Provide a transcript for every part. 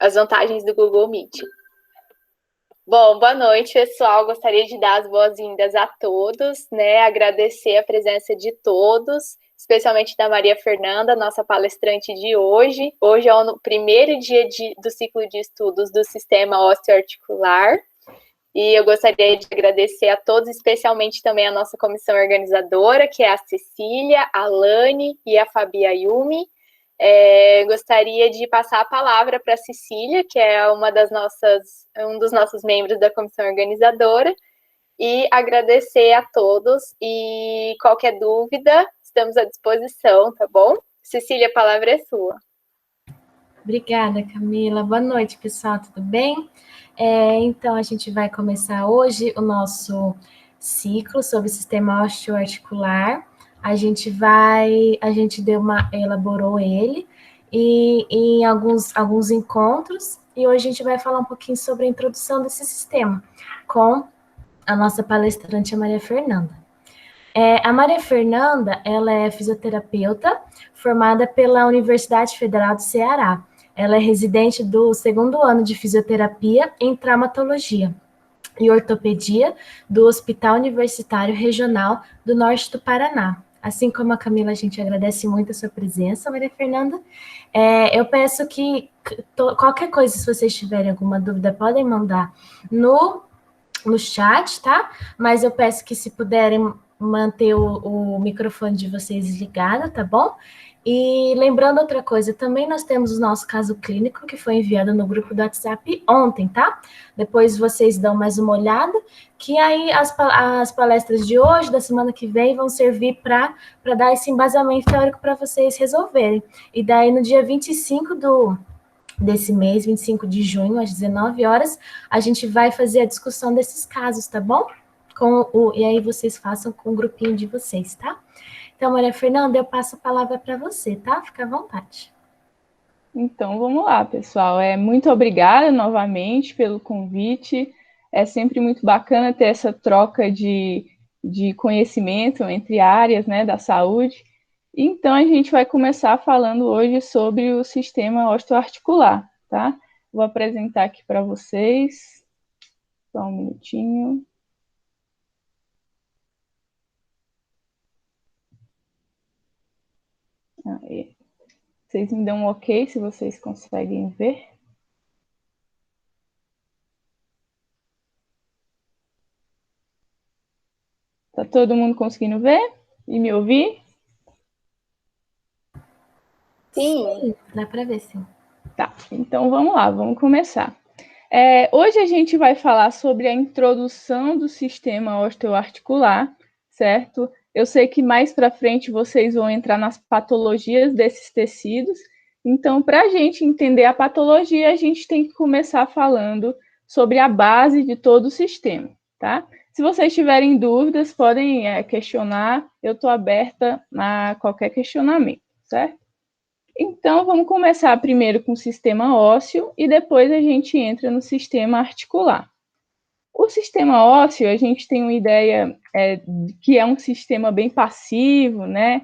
as vantagens do Google Meet. Bom, boa noite, pessoal. Gostaria de dar as boas-vindas a todos, né? Agradecer a presença de todos, especialmente da Maria Fernanda, nossa palestrante de hoje. Hoje é o primeiro dia do ciclo de estudos do Sistema Osteoarticular. E eu gostaria de agradecer a todos, especialmente também a nossa comissão organizadora, que é a Cecília, a Lani e a Fabi Ayumi. Gostaria de passar a palavra para a Cecília, que é um dos nossos membros da comissão organizadora, e agradecer a todos, e qualquer dúvida, estamos à disposição, tá bom? Cecília, a palavra é sua. Obrigada, Camila. Boa noite, pessoal, tudo bem? Então, a gente vai começar hoje o nosso ciclo sobre o sistema osteoarticular. A gente elaborou ele em alguns encontros, e hoje a gente vai falar um pouquinho sobre a introdução desse sistema com a nossa palestrante, a Maria Fernanda. A Maria Fernanda, ela é fisioterapeuta formada pela Universidade Federal do Ceará. Ela é residente do 2º ano de fisioterapia em traumatologia e ortopedia do Hospital Universitário Regional do Norte do Paraná. Assim como a Camila, a gente agradece muito a sua presença, Maria Fernanda. Eu peço que qualquer coisa, se vocês tiverem alguma dúvida, podem mandar no chat, tá? Mas eu peço que, se puderem, manter o microfone de vocês ligado, tá bom? E lembrando outra coisa, também nós temos o nosso caso clínico, que foi enviado no grupo do WhatsApp ontem, tá? Depois vocês dão mais uma olhada, que aí as palestras de hoje, da semana que vem, vão servir para dar esse embasamento teórico para vocês resolverem. E daí, no dia 25 desse mês, 25 de junho, às 19 horas, a gente vai fazer a discussão desses casos, tá bom? E aí vocês façam com o grupinho de vocês, tá? Então, Maria Fernanda, eu passo a palavra para você, tá? Fica à vontade. Então, vamos lá, pessoal. Muito obrigada novamente pelo convite. É sempre muito bacana ter essa troca de conhecimento entre áreas, né, da saúde. Então, a gente vai começar falando hoje sobre o sistema osteoarticular, tá? Vou apresentar aqui para vocês. Só um minutinho. Aí. Vocês me dão um ok se vocês conseguem ver. Tá todo mundo conseguindo ver e me ouvir? Sim. Dá para ver, sim. Tá, então vamos lá, vamos começar. Hoje a gente vai falar sobre a introdução do sistema osteoarticular, certo? Eu sei que mais para frente vocês vão entrar nas patologias desses tecidos. Então, para a gente entender a patologia, a gente tem que começar falando sobre a base de todo o sistema, tá? Se vocês tiverem dúvidas, podem questionar. Eu estou aberta a qualquer questionamento, certo? Então, vamos começar primeiro com o sistema ósseo e depois a gente entra no sistema articular. O sistema ósseo, a gente tem uma ideia que é um sistema bem passivo, né?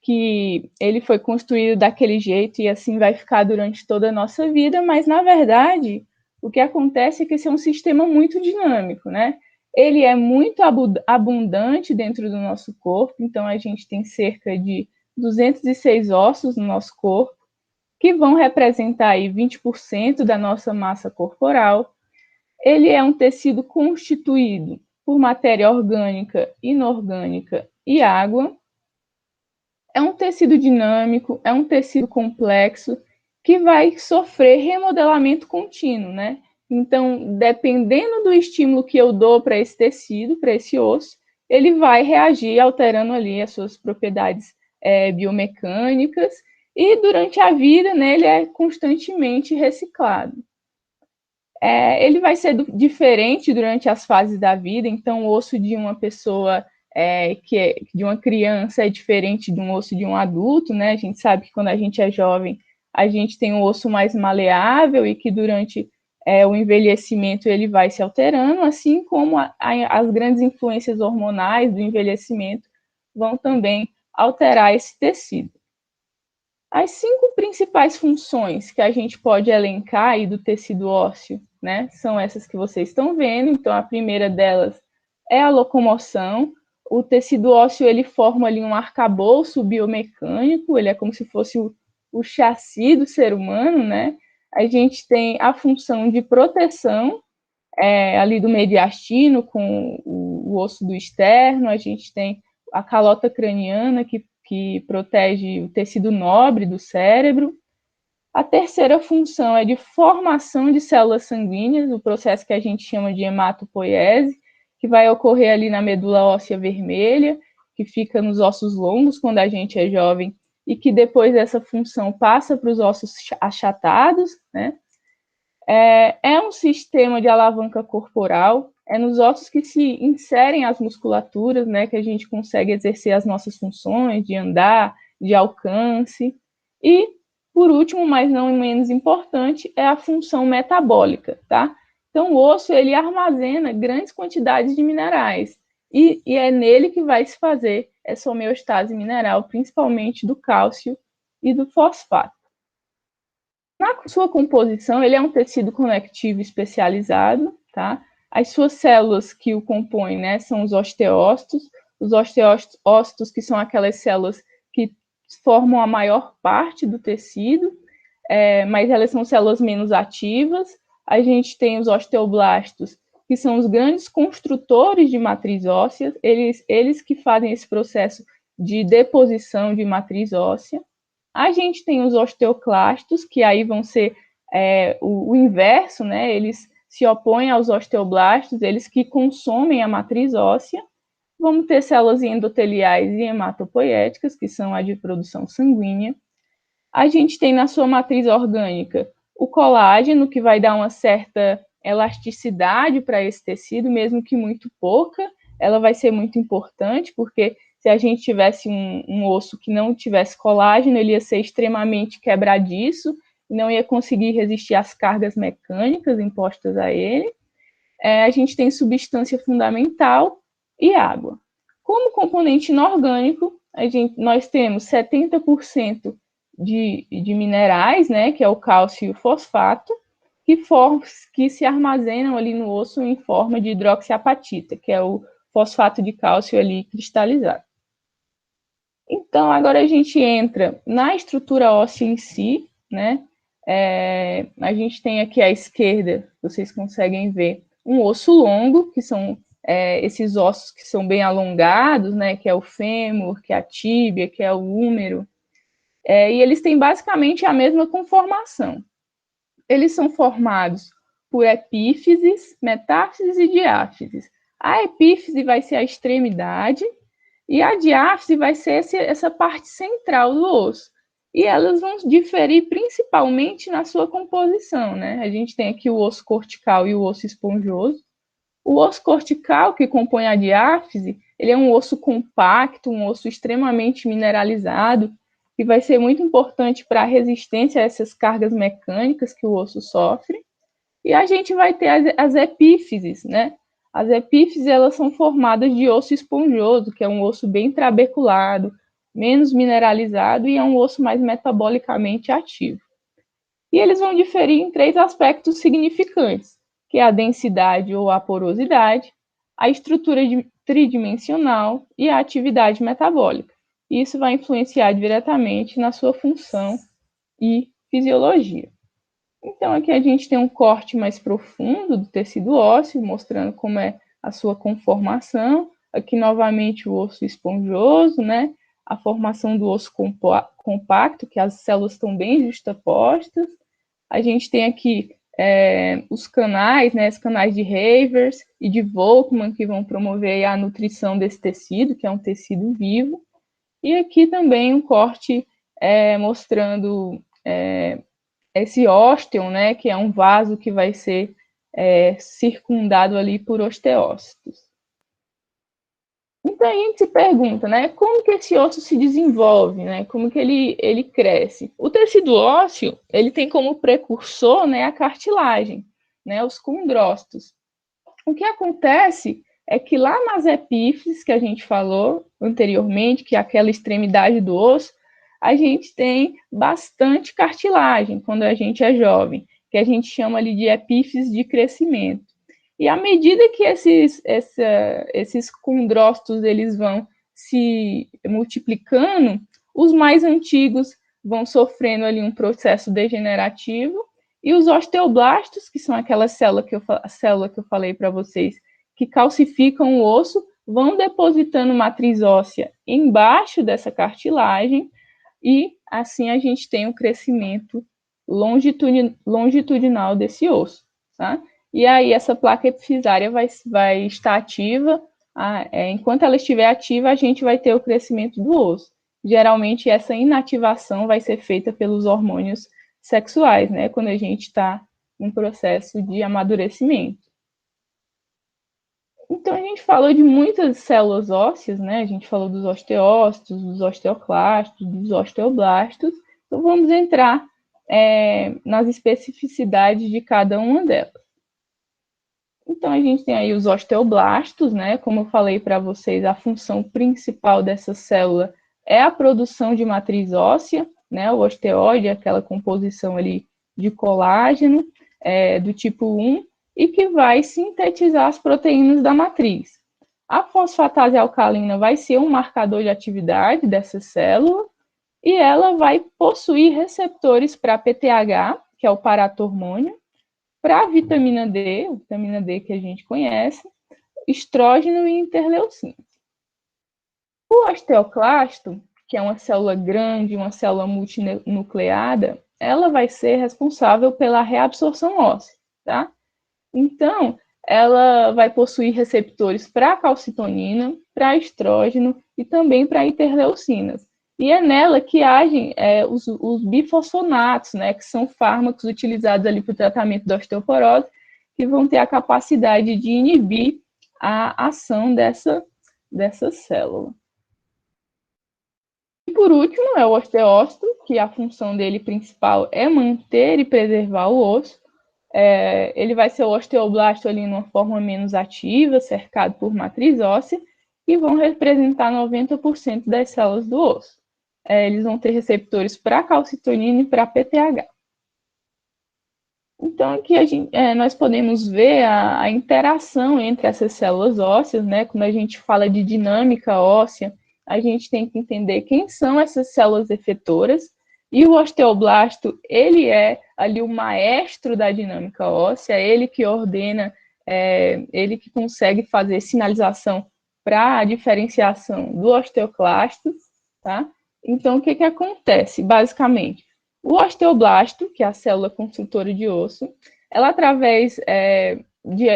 Que ele foi construído daquele jeito e assim vai ficar durante toda a nossa vida, mas, na verdade, o que acontece é que esse é um sistema muito dinâmico, né? Ele é muito abundante dentro do nosso corpo, então a gente tem cerca de 206 ossos no nosso corpo, que vão representar aí 20% da nossa massa corporal. Ele é um tecido constituído por matéria orgânica, inorgânica e água. É um tecido dinâmico, é um tecido complexo, que vai sofrer remodelamento contínuo, né? Então, dependendo do estímulo que eu dou para esse tecido, para esse osso, ele vai reagir alterando ali as suas propriedades biomecânicas, e durante a vida, né, ele é constantemente reciclado. Ele vai ser diferente durante as fases da vida, então o osso de uma pessoa, de uma criança, é diferente de um osso de um adulto, né? A gente sabe que quando a gente é jovem, a gente tem um osso mais maleável e que durante o envelhecimento ele vai se alterando, assim como as grandes influências hormonais do envelhecimento vão também alterar esse tecido. As 5 principais funções que a gente pode elencar aí do tecido ósseo, né, são essas que vocês estão vendo. Então, a primeira delas é a locomoção. O tecido ósseo, ele forma ali um arcabouço biomecânico, ele é como se fosse o chassi do ser humano, né? A gente tem a função de proteção, ali do mediastino com o osso do externo, a gente tem a calota craniana, que protege o tecido nobre do cérebro. A terceira função é de formação de células sanguíneas, o processo que a gente chama de hematopoiese, que vai ocorrer ali na medula óssea vermelha, que fica nos ossos longos quando a gente é jovem, e que depois dessa função passa para os ossos achatados, né? É um sistema de alavanca corporal, é nos ossos que se inserem as musculaturas, né, que a gente consegue exercer as nossas funções de andar, de alcance. E, por último, mas não menos importante, é a função metabólica, tá? Então, o osso, ele armazena grandes quantidades de minerais, e é nele que vai se fazer essa homeostase mineral, principalmente do cálcio e do fosfato. Na sua composição, ele é um tecido conectivo especializado, tá? As suas células que o compõem, né, são os osteócitos que são aquelas células que formam a maior parte do tecido, mas elas são células menos ativas. A gente tem os osteoblastos, que são os grandes construtores de matriz óssea, eles que fazem esse processo de deposição de matriz óssea. A gente tem os osteoclastos, que aí vão ser o inverso, né? Eles se opõem aos osteoblastos, eles que consomem a matriz óssea. Vamos ter células endoteliais e hematopoéticas, que são a de produção sanguínea. A gente tem na sua matriz orgânica o colágeno, que vai dar uma certa elasticidade para esse tecido, mesmo que muito pouca. Ela vai ser muito importante, porque se a gente tivesse um osso que não tivesse colágeno, ele ia ser extremamente quebradiço, não ia conseguir resistir às cargas mecânicas impostas a ele. A gente tem substância fundamental e água. Como componente inorgânico, nós temos 70% de minerais, né, que é o cálcio e o fosfato, que se armazenam ali no osso em forma de hidroxiapatita, que é o fosfato de cálcio ali cristalizado. Então, agora a gente entra na estrutura óssea em si, né? A gente tem aqui à esquerda, vocês conseguem ver, um osso longo, que são esses ossos que são bem alongados, né? Que é o fêmur, que é a tíbia, que é o húmero. E eles têm basicamente a mesma conformação. Eles são formados por epífises, metáfises e diáfises. A epífise vai ser a extremidade, e a diáfise vai ser essa parte central do osso. E elas vão diferir principalmente na sua composição, né? A gente tem aqui o osso cortical e o osso esponjoso. O osso cortical, que compõe a diáfise, ele é um osso compacto, um osso extremamente mineralizado, que vai ser muito importante para a resistência a essas cargas mecânicas que o osso sofre. E a gente vai ter as epífises, né? As epífises, elas são formadas de osso esponjoso, que é um osso bem trabeculado, menos mineralizado e é um osso mais metabolicamente ativo. E eles vão diferir em 3 aspectos significantes, que é a densidade ou a porosidade, a estrutura tridimensional e a atividade metabólica. Isso vai influenciar diretamente na sua função e fisiologia. Então, aqui a gente tem um corte mais profundo do tecido ósseo, mostrando como é a sua conformação. Aqui, novamente, o osso esponjoso, né? A formação do osso compacto, que as células estão bem justapostas. A gente tem aqui os canais, né? Os canais de Havers e de Volkmann, que vão promover a nutrição desse tecido, que é um tecido vivo. E aqui também um corte mostrando esse ósteo, né, que é um vaso que vai ser circundado ali por osteócitos. Então a gente se pergunta, né, como que esse osso se desenvolve, né, como que ele cresce? O tecido ósseo, ele tem como precursor, né, a cartilagem, né, os condrócitos. O que acontece é que lá nas epífises que a gente falou anteriormente, que é aquela extremidade do osso, a gente tem bastante cartilagem quando a gente é jovem, que a gente chama ali de epífise de crescimento. E à medida que esses condrócitos eles vão se multiplicando, os mais antigos vão sofrendo ali um processo degenerativo, e os osteoblastos, que são aquela célula que eu falei para vocês, que calcificam o osso, vão depositando matriz óssea embaixo dessa cartilagem, e assim a gente tem um crescimento longitudinal desse osso, tá? E aí essa placa epifisária vai estar ativa, enquanto ela estiver ativa, a gente vai ter o crescimento do osso. Geralmente essa inativação vai ser feita pelos hormônios sexuais, né, quando a gente está em processo de amadurecimento. Então, a gente falou de muitas células ósseas, né, a gente falou dos osteócitos, dos osteoclastos, dos osteoblastos, então vamos entrar nas especificidades de cada uma delas. Então, a gente tem aí os osteoblastos, né, como eu falei para vocês, a função principal dessa célula é a produção de matriz óssea, né, o osteoide, aquela composição ali de colágeno do tipo 1, e que vai sintetizar as proteínas da matriz. A fosfatase alcalina vai ser um marcador de atividade dessa célula, e ela vai possuir receptores para PTH, que é o paratormônio, para a vitamina D que a gente conhece, estrógeno e interleucina. O osteoclasto, que é uma célula grande, uma célula multinucleada, ela vai ser responsável pela reabsorção óssea, tá? Então, ela vai possuir receptores para calcitonina, para estrógeno e também para interleucinas. E é nela que agem os bifosfonatos, né, que são fármacos utilizados ali para o tratamento da osteoporose, que vão ter a capacidade de inibir a ação dessa célula. E por último, é o osteócito, que a função dele principal é manter e preservar o osso. Ele vai ser o osteoblasto ali numa forma menos ativa, cercado por matriz óssea, e vão representar 90% das células do osso. Eles vão ter receptores para calcitonina e para PTH. Então, aqui nós podemos ver a interação entre essas células ósseas, né? Quando a gente fala de dinâmica óssea, a gente tem que entender quem são essas células efetoras, e o osteoblasto, ele é ali o maestro da dinâmica óssea, ele que ordena, ele que consegue fazer sinalização para a diferenciação do osteoclasto, tá? Então, o que acontece, basicamente? O osteoblasto, que é a célula construtora de osso, ela, através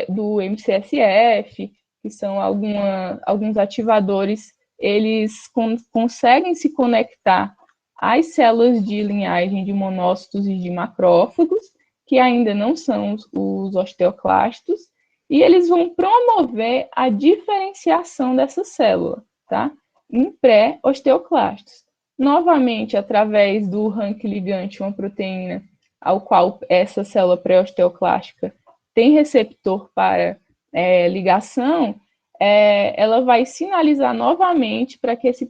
do MCSF, que são alguns ativadores, eles conseguem se conectar às células de linhagem de monócitos e de macrófagos, que ainda não são os osteoclastos, e eles vão promover a diferenciação dessa célula, tá? Em pré-osteoclastos. Novamente, através do rank ligante, uma proteína ao qual essa célula pré-osteoclástica tem receptor para ligação, ela vai sinalizar novamente para que esse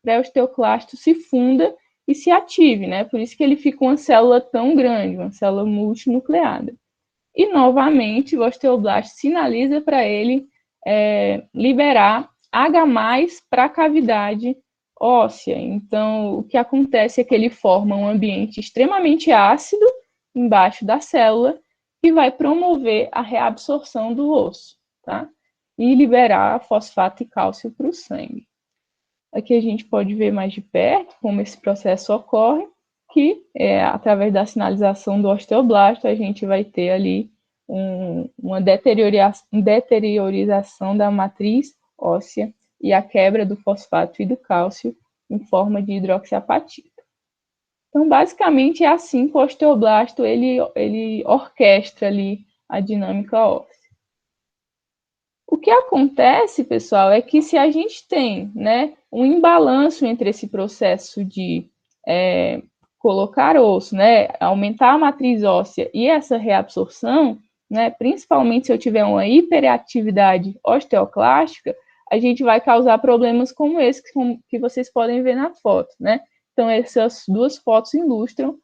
pré-osteoclasto se funda e se ative, né? Por isso que ele fica uma célula tão grande, uma célula multinucleada. E, novamente, o osteoblasto sinaliza para ele liberar H+ para a cavidade óssea. Então, o que acontece é que ele forma um ambiente extremamente ácido embaixo da célula, que vai promover a reabsorção do osso, tá? E liberar fosfato e cálcio para o sangue. Aqui a gente pode ver mais de perto como esse processo ocorre, que através da sinalização do osteoblasto, a gente vai ter ali uma deteriorização da matriz óssea e a quebra do fosfato e do cálcio em forma de hidroxiapatita. Então, basicamente, é assim que o osteoblasto ele orquestra ali a dinâmica óssea. O que acontece, pessoal, é que se a gente tem, né, um imbalanço entre esse processo de colocar osso, né, aumentar a matriz óssea e essa reabsorção, né, principalmente se eu tiver uma hiperatividade osteoclástica, a gente vai causar problemas como esse que vocês podem ver na foto, né? Então, essas duas fotos ilustram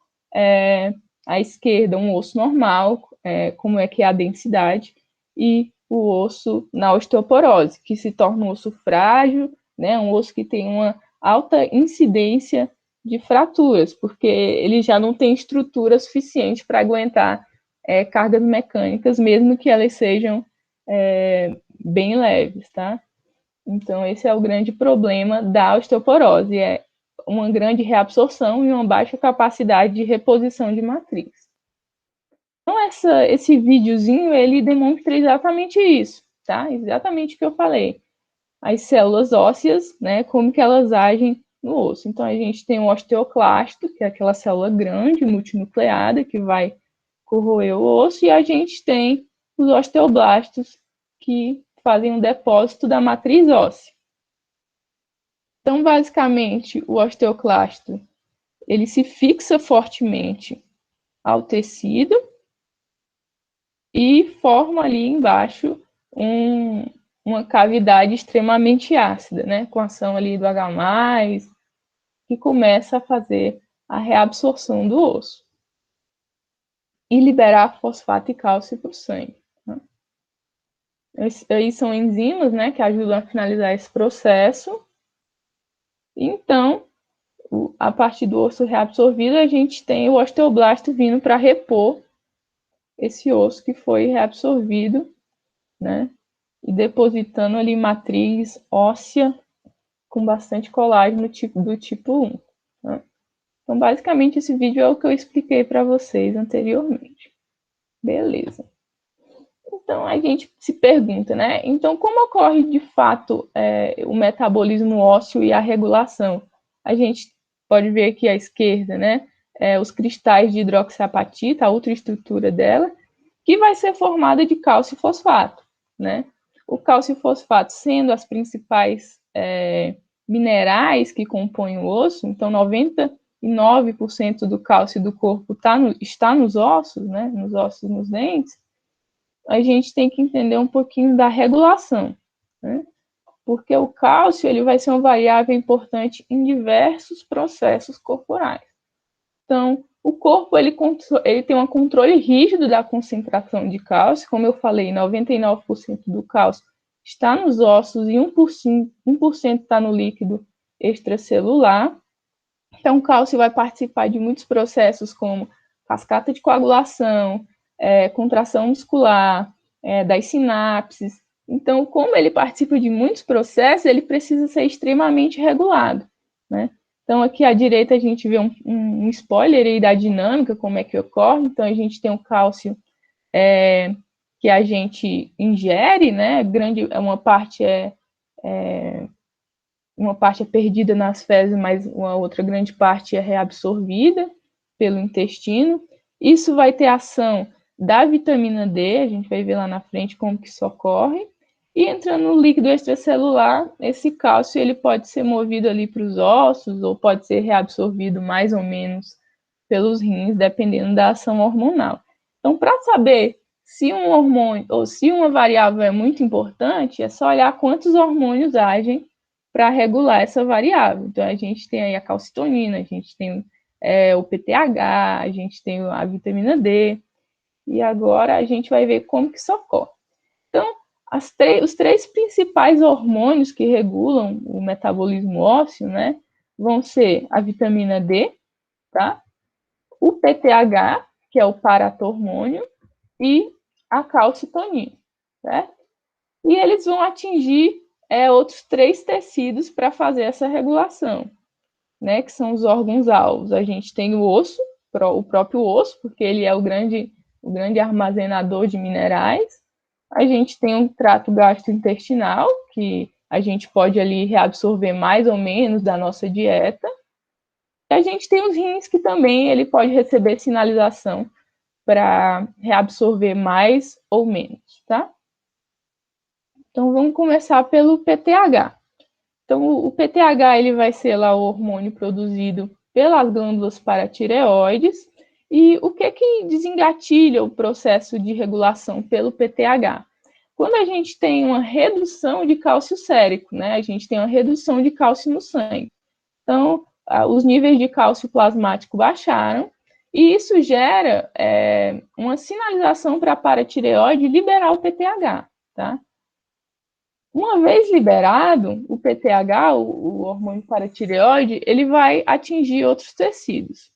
à esquerda um osso normal, como é que é a densidade, e o osso na osteoporose, que se torna um osso frágil, né, um osso que tem uma alta incidência de fraturas, porque ele já não tem estrutura suficiente para aguentar cargas mecânicas, mesmo que elas sejam bem leves, tá? Então, esse é o grande problema da osteoporose, uma grande reabsorção e uma baixa capacidade de reposição de matriz. Então, esse videozinho, ele demonstra exatamente isso, tá? Exatamente o que eu falei. As células ósseas, né, como que elas agem no osso. Então, a gente tem o osteoclasto, que é aquela célula grande, multinucleada, que vai corroer o osso, e a gente tem os osteoblastos, que fazem um depósito da matriz óssea. Então, basicamente, o osteoclasto, ele se fixa fortemente ao tecido e forma ali embaixo uma cavidade extremamente ácida, né? Com a ação ali do H+, que começa a fazer a reabsorção do osso e liberar fosfato e cálcio para o sangue. Né? Aí são enzimas, né, que ajudam a finalizar esse processo. Então, a partir do osso reabsorvido, a gente tem o osteoblasto vindo para repor esse osso que foi reabsorvido, né? E depositando ali matriz óssea com bastante colágeno do tipo 1. Né? Então, basicamente, esse vídeo é o que eu expliquei para vocês anteriormente. Beleza. Então, a gente se pergunta, né? Então, como ocorre, de fato, o metabolismo ósseo e a regulação? A gente pode ver aqui à esquerda, né? Os cristais de hidroxiapatita, a ultraestrutura dela, que vai ser formada de cálcio e fosfato, né? O cálcio e fosfato sendo as principais minerais que compõem o osso, então 99% do cálcio do corpo está nos ossos, né? Nos ossos, nos dentes. A gente tem que entender um pouquinho da regulação, né? Porque o cálcio ele vai ser uma variável importante em diversos processos corporais. Então, o corpo ele tem um controle rígido da concentração de cálcio, como eu falei, 99% do cálcio está nos ossos e 1% está no líquido extracelular. Então, o cálcio vai participar de muitos processos como cascata de coagulação, contração muscular, das sinapses. Então, como ele participa de muitos processos, ele precisa ser extremamente regulado, né? Então, aqui à direita a gente vê um spoiler aí da dinâmica, como é que ocorre. Então, a gente tem o cálcio que a gente ingere, né? Uma parte é perdida nas fezes, mas uma outra grande parte é reabsorvida pelo intestino. Isso vai ter ação da vitamina D, a gente vai ver lá na frente como que isso ocorre. E entrando no líquido extracelular, esse cálcio ele pode ser movido ali para os ossos ou pode ser reabsorvido mais ou menos pelos rins, dependendo da ação hormonal. Então, para saber se um hormônio ou se uma variável é muito importante, é só olhar quantos hormônios agem para regular essa variável. Então, a gente tem aí a calcitonina, a gente tem o PTH, a gente tem a vitamina D, e agora a gente vai ver como que isso ocorre. Então, os três principais hormônios que regulam o metabolismo ósseo, né, vão ser a vitamina D, tá? O PTH, que é o paratormônio, e a calcitonina, certo? E eles vão atingir outros 3 tecidos para fazer essa regulação, né, que são os órgãos-alvos. A gente tem o osso, o próprio osso, porque ele é o grande armazenador de minerais. A gente tem um trato gastrointestinal, que a gente pode ali reabsorver mais ou menos da nossa dieta. E a gente tem os rins, que também ele pode receber sinalização para reabsorver mais ou menos, tá? Então, vamos começar pelo PTH. Então, o PTH ele vai ser lá o hormônio produzido pelas glândulas paratireoides. E o que desengatilha o processo de regulação pelo PTH? Quando a gente tem uma redução de cálcio sérico, né? A gente tem uma redução de cálcio no sangue. Então, os níveis de cálcio plasmático baixaram, e isso gera uma sinalização para a paratireoide liberar o PTH, tá? Uma vez liberado, o PTH, o hormônio paratireoide, ele vai atingir outros tecidos.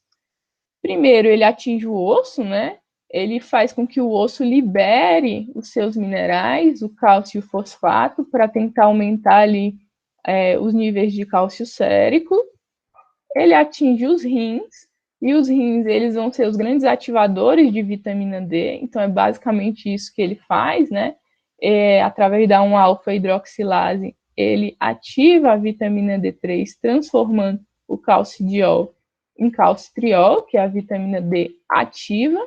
Primeiro, ele atinge o osso, né? Ele faz com que o osso libere os seus minerais, o cálcio e o fosfato, para tentar aumentar ali os níveis de cálcio sérico. Ele atinge os rins, e os rins eles vão ser os grandes ativadores de vitamina D, então é basicamente isso que ele faz, né? Através da 1-alfa-hidroxilase, ele ativa a vitamina D3, transformando o calcidiol em calcitriol, que é a vitamina D ativa.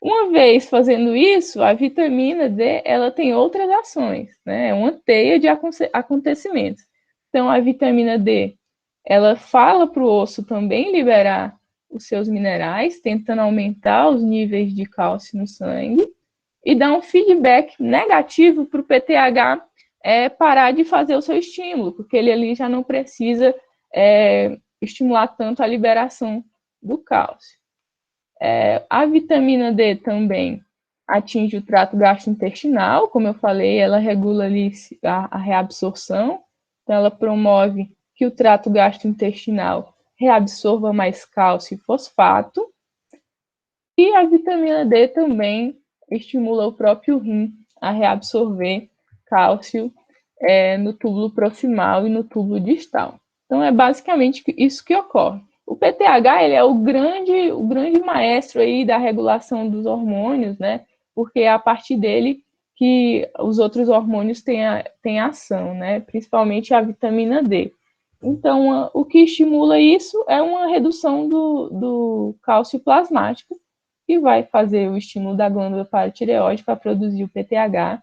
Uma vez fazendo isso, a vitamina D ela tem outras ações, né? É uma teia de acontecimentos. Então, a vitamina D ela fala para o osso também liberar os seus minerais, tentando aumentar os níveis de cálcio no sangue, e dá um feedback negativo para o PTH parar de fazer o seu estímulo, porque ele ali já não precisa estimular tanto a liberação do cálcio. A vitamina D também atinge o trato gastrointestinal, como eu falei, ela regula ali a reabsorção, então ela promove que o trato gastrointestinal reabsorva mais cálcio e fosfato, e a vitamina D também estimula o próprio rim a reabsorver cálcio no túbulo proximal e no túbulo distal. Então, é basicamente isso que ocorre. O PTH ele é o grande maestro aí da regulação dos hormônios, né? Porque é a partir dele que os outros hormônios têm ação, né? Principalmente a vitamina D. Então, o que estimula isso é uma redução do cálcio plasmático, que vai fazer o estímulo da glândula paratireoide para produzir o PTH,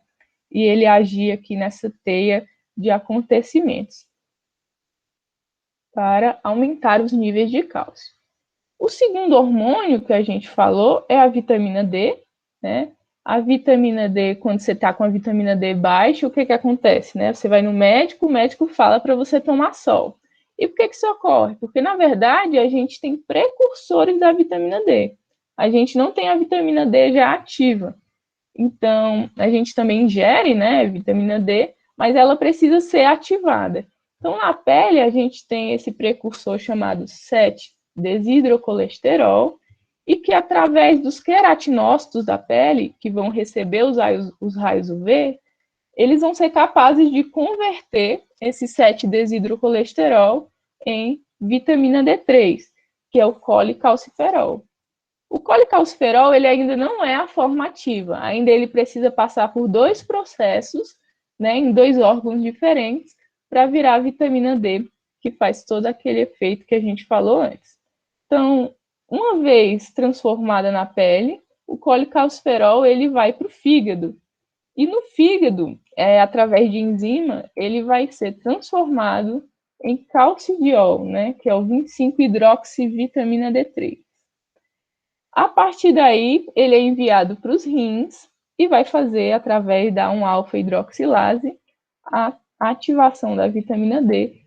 e ele agir aqui nessa teia de acontecimentos para aumentar os níveis de cálcio. O segundo hormônio que a gente falou é a vitamina D, né? A vitamina D, quando você está com a vitamina D baixa, o que acontece, né? Você vai no médico, o médico fala para você tomar sol. E por que isso ocorre? Porque, na verdade, a gente tem precursores da vitamina D. A gente não tem a vitamina D já ativa. Então, a gente também ingere, né, vitamina D, mas ela precisa ser ativada. Então, na pele, a gente tem esse precursor chamado 7-desidrocolesterol, e que, através dos queratinócitos da pele, que vão receber os raios UV, eles vão ser capazes de converter esse 7-desidrocolesterol em vitamina D3, que é o colecalciferol. O colecalciferol ele ainda não é a forma ativa, ainda ele precisa passar por 2 processos, né, em 2 órgãos diferentes, para virar a vitamina D, que faz todo aquele efeito que a gente falou antes. Então, uma vez transformada na pele, o colecalciferol ele vai para o fígado. E no fígado, através de enzima, ele vai ser transformado em calcidiol, né, que é o 25-hidroxivitamina D3. A partir daí, ele é enviado para os rins e vai fazer, através da 1-alfa-hidroxilase, a ativação da vitamina D,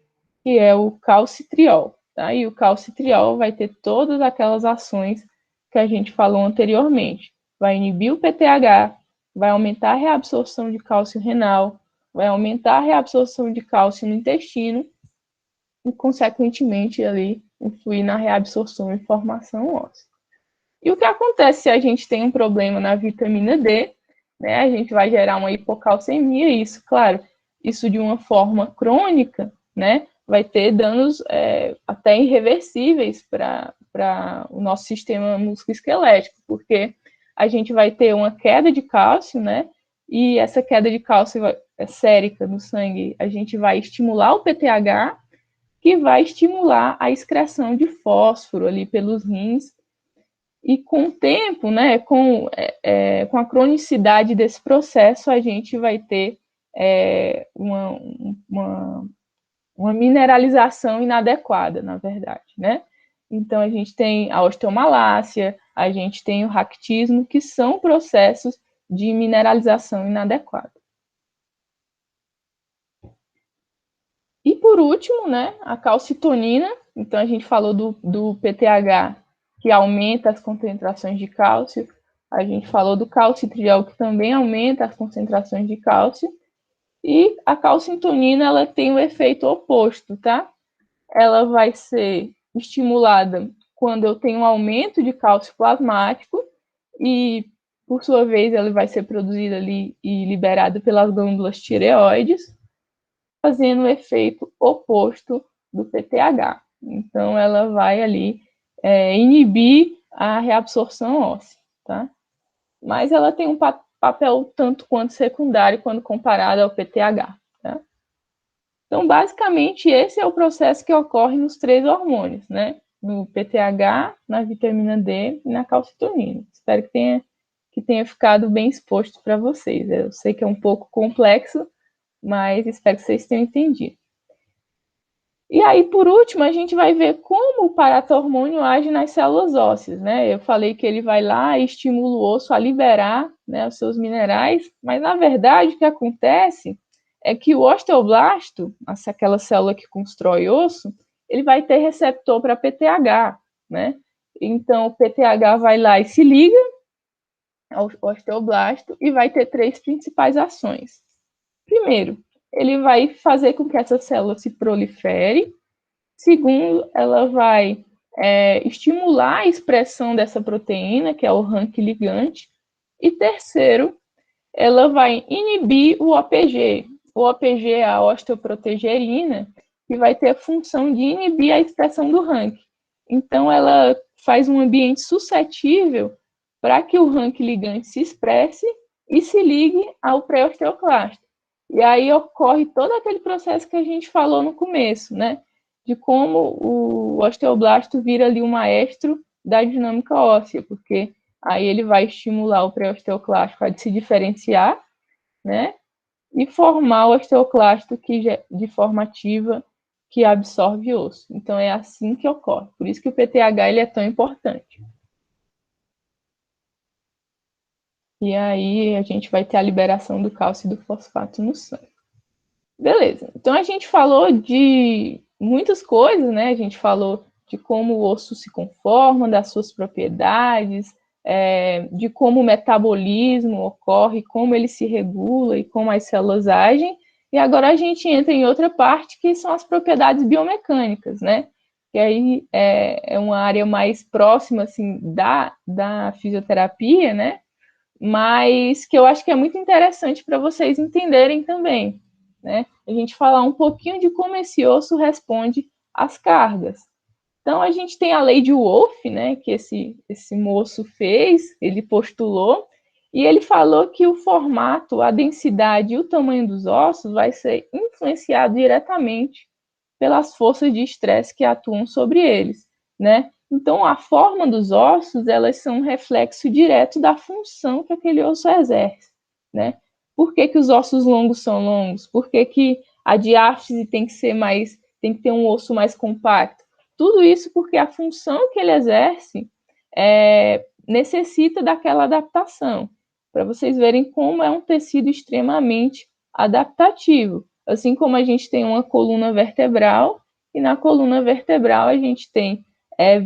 que é o calcitriol. Tá? E o calcitriol vai ter todas aquelas ações que a gente falou anteriormente. Vai inibir o PTH, vai aumentar a reabsorção de cálcio renal, vai aumentar a reabsorção de cálcio no intestino e, consequentemente, ali, influir na reabsorção e formação óssea. E o que acontece se a gente tem um problema na vitamina D, né? A gente vai gerar uma hipocalcemia, e isso, claro, isso de uma forma crônica, né? Vai ter danos até irreversíveis para o nosso sistema musculoesquelético, porque a gente vai ter uma queda de cálcio, né? E essa queda de cálcio sérica no sangue, a gente vai estimular o PTH, que vai estimular a excreção de fósforo ali pelos rins. E com o tempo, né, com a cronicidade desse processo, a gente vai ter uma mineralização inadequada, na verdade, né? Então, a gente tem a osteomalácia, a gente tem o raquitismo, que são processos de mineralização inadequada. E por último, né, a calcitonina. Então, a gente falou do PTH, que aumenta as concentrações de cálcio. A gente falou do calcitriol, que também aumenta as concentrações de cálcio. E a calcitonina, ela tem o efeito oposto, tá? Ela vai ser estimulada quando eu tenho um aumento de cálcio plasmático e, por sua vez, ela vai ser produzida ali e liberada pelas glândulas tireoides, fazendo o efeito oposto do PTH. Então, ela vai ali inibir a reabsorção óssea, tá? Mas ela tem um papel tanto quanto secundário quando comparado ao PTH, tá? Então, basicamente, esse é o processo que ocorre nos 3 hormônios, né? No PTH, na vitamina D e na calcitonina. Espero que tenha ficado bem exposto para vocês. Eu sei que é um pouco complexo, mas espero que vocês tenham entendido. E aí, por último, a gente vai ver como o paratormônio age nas células ósseas, né? Eu falei que ele vai lá e estimula o osso a liberar, né, os seus minerais, mas, na verdade, o que acontece é que o osteoblasto, aquela célula que constrói osso, ele vai ter receptor para PTH, né? Então, o PTH vai lá e se liga ao osteoblasto e vai ter 3 principais ações. Primeiro, ele vai fazer com que essa célula se prolifere. Segundo, ela vai estimular a expressão dessa proteína, que é o rank ligante. E terceiro, ela vai inibir o OPG. O OPG é a osteoprotegerina, que vai ter a função de inibir a expressão do rank. Então, ela faz um ambiente suscetível para que o rank ligante se expresse e se ligue ao pré-osteoclasto. E aí ocorre todo aquele processo que a gente falou no começo, né? De como o osteoblasto vira ali o maestro da dinâmica óssea, porque aí ele vai estimular o pré-osteoclasto a se diferenciar, né? E formar o osteoclasto de forma ativa que absorve osso. Então é assim que ocorre. Por isso que o PTH ele é tão importante. E aí a gente vai ter a liberação do cálcio e do fosfato no sangue. Beleza. Então a gente falou de muitas coisas, né? A gente falou de como o osso se conforma, das suas propriedades, de como o metabolismo ocorre, como ele se regula e como as células agem. E agora a gente entra em outra parte, que são as propriedades biomecânicas, né? Que aí é uma área mais próxima, assim, da fisioterapia, né? Mas que eu acho que é muito interessante para vocês entenderem também, né? A gente falar um pouquinho de como esse osso responde às cargas. Então, a gente tem a lei de Wolff, né, que esse moço fez, ele postulou, e ele falou que o formato, a densidade e o tamanho dos ossos vai ser influenciado diretamente pelas forças de estresse que atuam sobre eles, né? Então, a forma dos ossos, elas são um reflexo direto da função que aquele osso exerce, né? Por que os ossos longos são longos? Por que a diáfise tem que ter um osso mais compacto? Tudo isso porque a função que ele exerce necessita daquela adaptação, para vocês verem como é um tecido extremamente adaptativo. Assim como a gente tem uma coluna vertebral, e na coluna vertebral a gente tem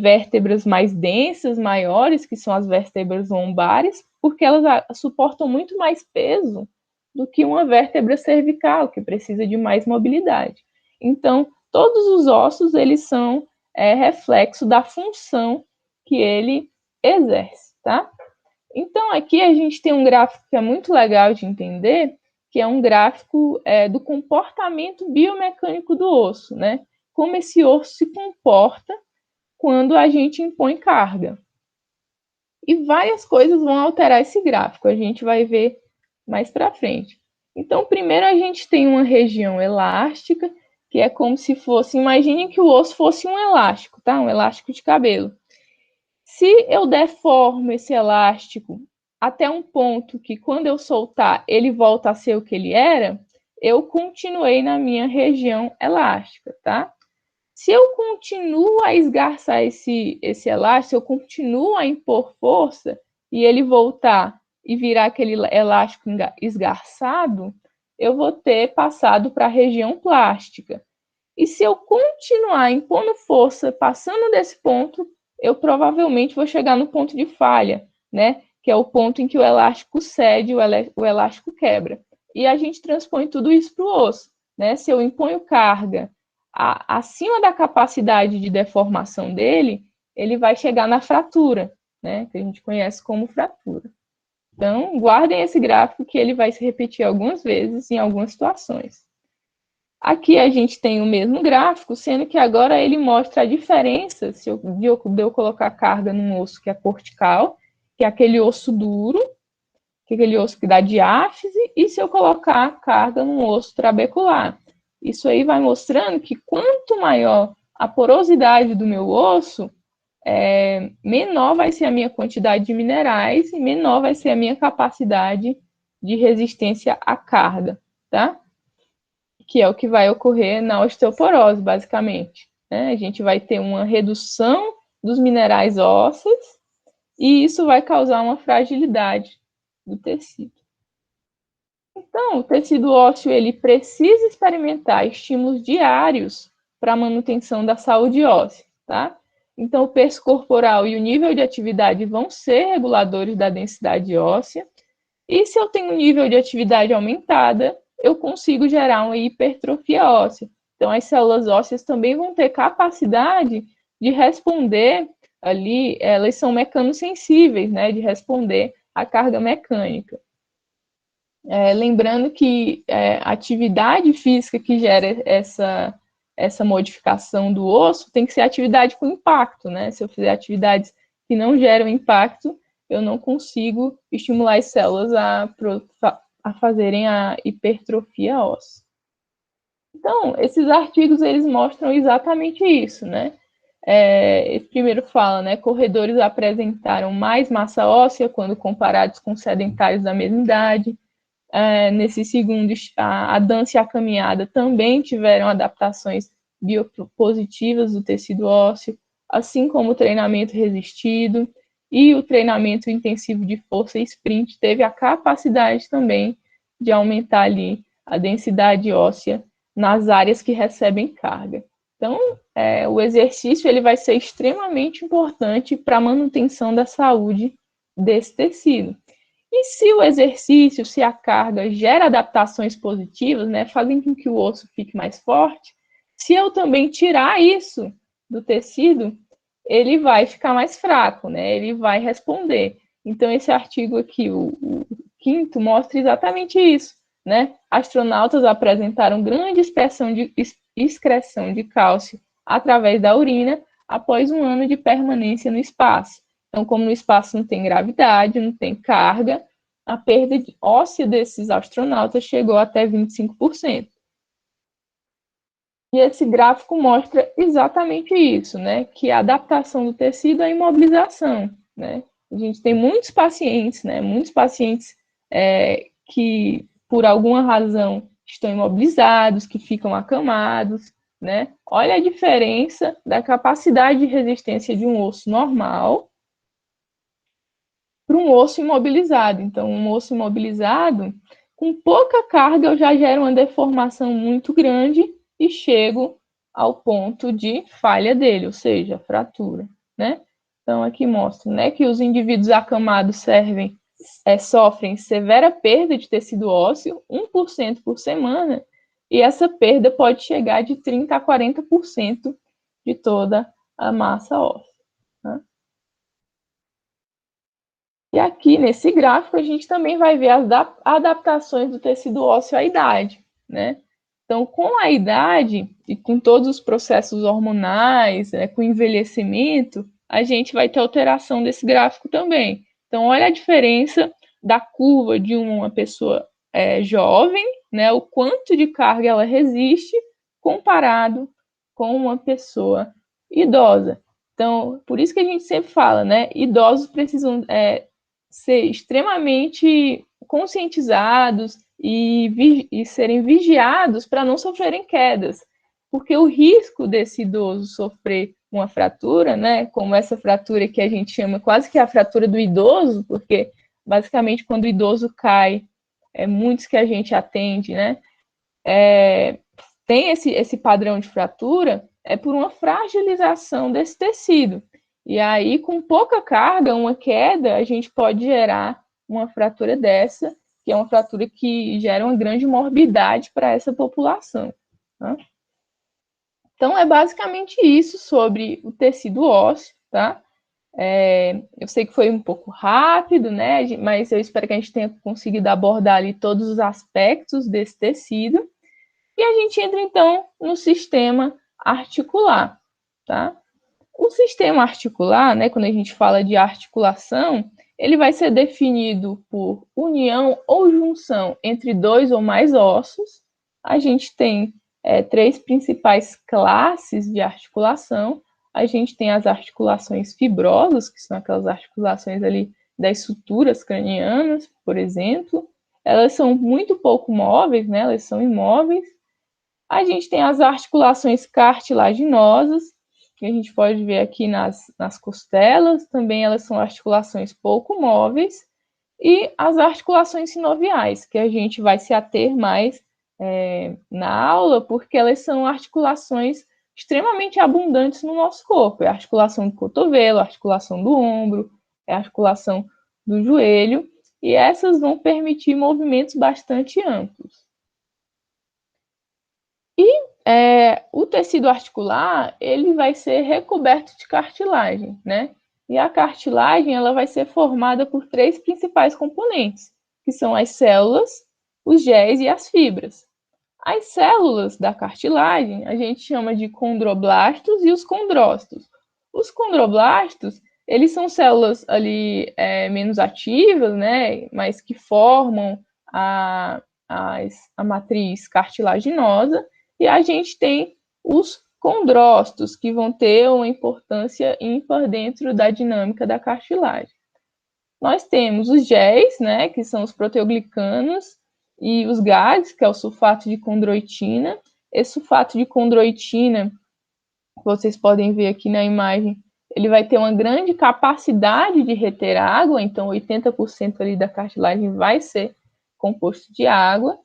vértebras mais densas, maiores, que são as vértebras lombares, porque elas suportam muito mais peso do que uma vértebra cervical, que precisa de mais mobilidade. Então, todos os ossos, eles são reflexo da função que ele exerce, tá? Então, aqui a gente tem um gráfico que é muito legal de entender, que é um gráfico do comportamento biomecânico do osso, né? Como esse osso se comporta quando a gente impõe carga. E várias coisas vão alterar esse gráfico, a gente vai ver mais para frente. Então, primeiro a gente tem uma região elástica, que é como se fosse, imagine que o osso fosse um elástico, tá? Um elástico de cabelo. Se eu deformo esse elástico até um ponto que, quando eu soltar, ele volta a ser o que ele era, eu continuei na minha região elástica, tá? Se eu continuo a esgarçar esse elástico, se eu continuo a impor força e ele voltar e virar aquele elástico esgarçado, eu vou ter passado para a região plástica. E se eu continuar impondo força, passando desse ponto, eu provavelmente vou chegar no ponto de falha, né? Que é o ponto em que o elástico cede, o elástico quebra. E a gente transpõe tudo isso para o osso, né? Se eu imponho carga acima da capacidade de deformação dele, ele vai chegar na fratura, né? Que a gente conhece como fratura. Então, guardem esse gráfico que ele vai se repetir algumas vezes em algumas situações. Aqui a gente tem o mesmo gráfico, sendo que agora ele mostra a diferença de eu colocar carga num osso que é cortical, que é aquele osso duro, que é aquele osso que dá diáfise, e se eu colocar carga num osso trabecular. Isso aí vai mostrando que quanto maior a porosidade do meu osso, menor vai ser a minha quantidade de minerais e menor vai ser a minha capacidade de resistência à carga, tá? Que é o que vai ocorrer na osteoporose, basicamente, né? A gente vai ter uma redução dos minerais ósseos e isso vai causar uma fragilidade do tecido. Então, o tecido ósseo ele precisa experimentar estímulos diários para a manutenção da saúde óssea, tá? Então, o peso corporal e o nível de atividade vão ser reguladores da densidade óssea. E se eu tenho um nível de atividade aumentada, eu consigo gerar uma hipertrofia óssea. Então, as células ósseas também vão ter capacidade de responder ali, elas são mecanosensíveis, né, de responder à carga mecânica. Lembrando que a atividade física que gera essa modificação do osso tem que ser atividade com impacto, né? Se eu fizer atividades que não geram impacto, eu não consigo estimular as células a fazerem a hipertrofia óssea. Então, esses artigos, eles mostram exatamente isso, né? Primeiro fala, né, corredores apresentaram mais massa óssea quando comparados com sedentários da mesma idade. Nesse segundo, a dança e a caminhada também tiveram adaptações biopositivas do tecido ósseo, assim como o treinamento resistido e o treinamento intensivo de força e sprint teve a capacidade também de aumentar ali a densidade óssea nas áreas que recebem carga. Então, o exercício ele vai ser extremamente importante para a manutenção da saúde desse tecido. E se o exercício, se a carga gera adaptações positivas, né, fazem com que o osso fique mais forte, se eu também tirar isso do tecido, ele vai ficar mais fraco, né, ele vai responder. Então, esse artigo aqui, o quinto, mostra exatamente isso, né? Astronautas apresentaram grande excreção de cálcio através da urina após um ano de permanência no espaço. Então, como no espaço não tem gravidade, não tem carga, a perda óssea desses astronautas chegou até 25%. E esse gráfico mostra exatamente isso, né? Que a adaptação do tecido é a imobilização, né? A gente tem muitos pacientes, né? Muitos pacientes que, por alguma razão, estão imobilizados, que ficam acamados, né? Olha a diferença da capacidade de resistência de um osso normal para um osso imobilizado. Então, um osso imobilizado, com pouca carga, eu já gero uma deformação muito grande e chego ao ponto de falha dele, ou seja, fratura, né? Então, aqui mostra, né, que os indivíduos acamados sofrem severa perda de tecido ósseo, 1% por semana, e essa perda pode chegar de 30% a 40% de toda a massa óssea. Né? E aqui, nesse gráfico, a gente também vai ver as adaptações do tecido ósseo à idade, né? Então, com a idade e com todos os processos hormonais, com o envelhecimento, a gente vai ter alteração desse gráfico também. Então, olha a diferença da curva de uma pessoa jovem, né? O quanto de carga ela resiste comparado com uma pessoa idosa. Então, por isso que a gente sempre fala, né? Idosos precisam ser extremamente conscientizados e serem vigiados para não sofrerem quedas, porque o risco desse idoso sofrer uma fratura, né, como essa fratura que a gente chama quase que a fratura do idoso, porque basicamente quando o idoso cai, muitos que a gente atende, né, tem esse padrão de fratura, é por uma fragilização desse tecido. E aí, com pouca carga, uma queda, a gente pode gerar uma fratura dessa, que é uma fratura que gera uma grande morbidade para essa população. Tá? Então, é basicamente isso sobre o tecido ósseo, tá? Eu sei que foi um pouco rápido, né? Mas eu espero que a gente tenha conseguido abordar ali todos os aspectos desse tecido. E a gente entra, então, no sistema articular, tá? O sistema articular, né, quando a gente fala de articulação, ele vai ser definido por união ou junção entre dois ou mais ossos. A gente tem três principais classes de articulação. A gente tem as articulações fibrosas, que são aquelas articulações ali das suturas cranianas, por exemplo. Elas são muito pouco móveis, né? Elas são imóveis. A gente tem as articulações cartilaginosas, que a gente pode ver aqui nas costelas, também elas são articulações pouco móveis, e as articulações sinoviais, que a gente vai se ater mais na aula, porque elas são articulações extremamente abundantes no nosso corpo. É a articulação do cotovelo, a articulação do ombro, é a articulação do joelho, e essas vão permitir movimentos bastante amplos. O tecido articular, ele vai ser recoberto de cartilagem, né? E a cartilagem, ela vai ser formada por três principais componentes, que são as células, os géis e as fibras. As células da cartilagem, a gente chama de condroblastos e os condrócitos. Os condroblastos, eles são células ali menos ativas, né? Mas que formam a matriz cartilaginosa. E a gente tem os condrócitos, que vão ter uma importância ímpar dentro da dinâmica da cartilagem. Nós temos os géis, né, que são os proteoglicanos, e os GAGs, que é o sulfato de condroitina. Esse sulfato de condroitina, vocês podem ver aqui na imagem, ele vai ter uma grande capacidade de reter água, então 80% ali da cartilagem vai ser composto de água.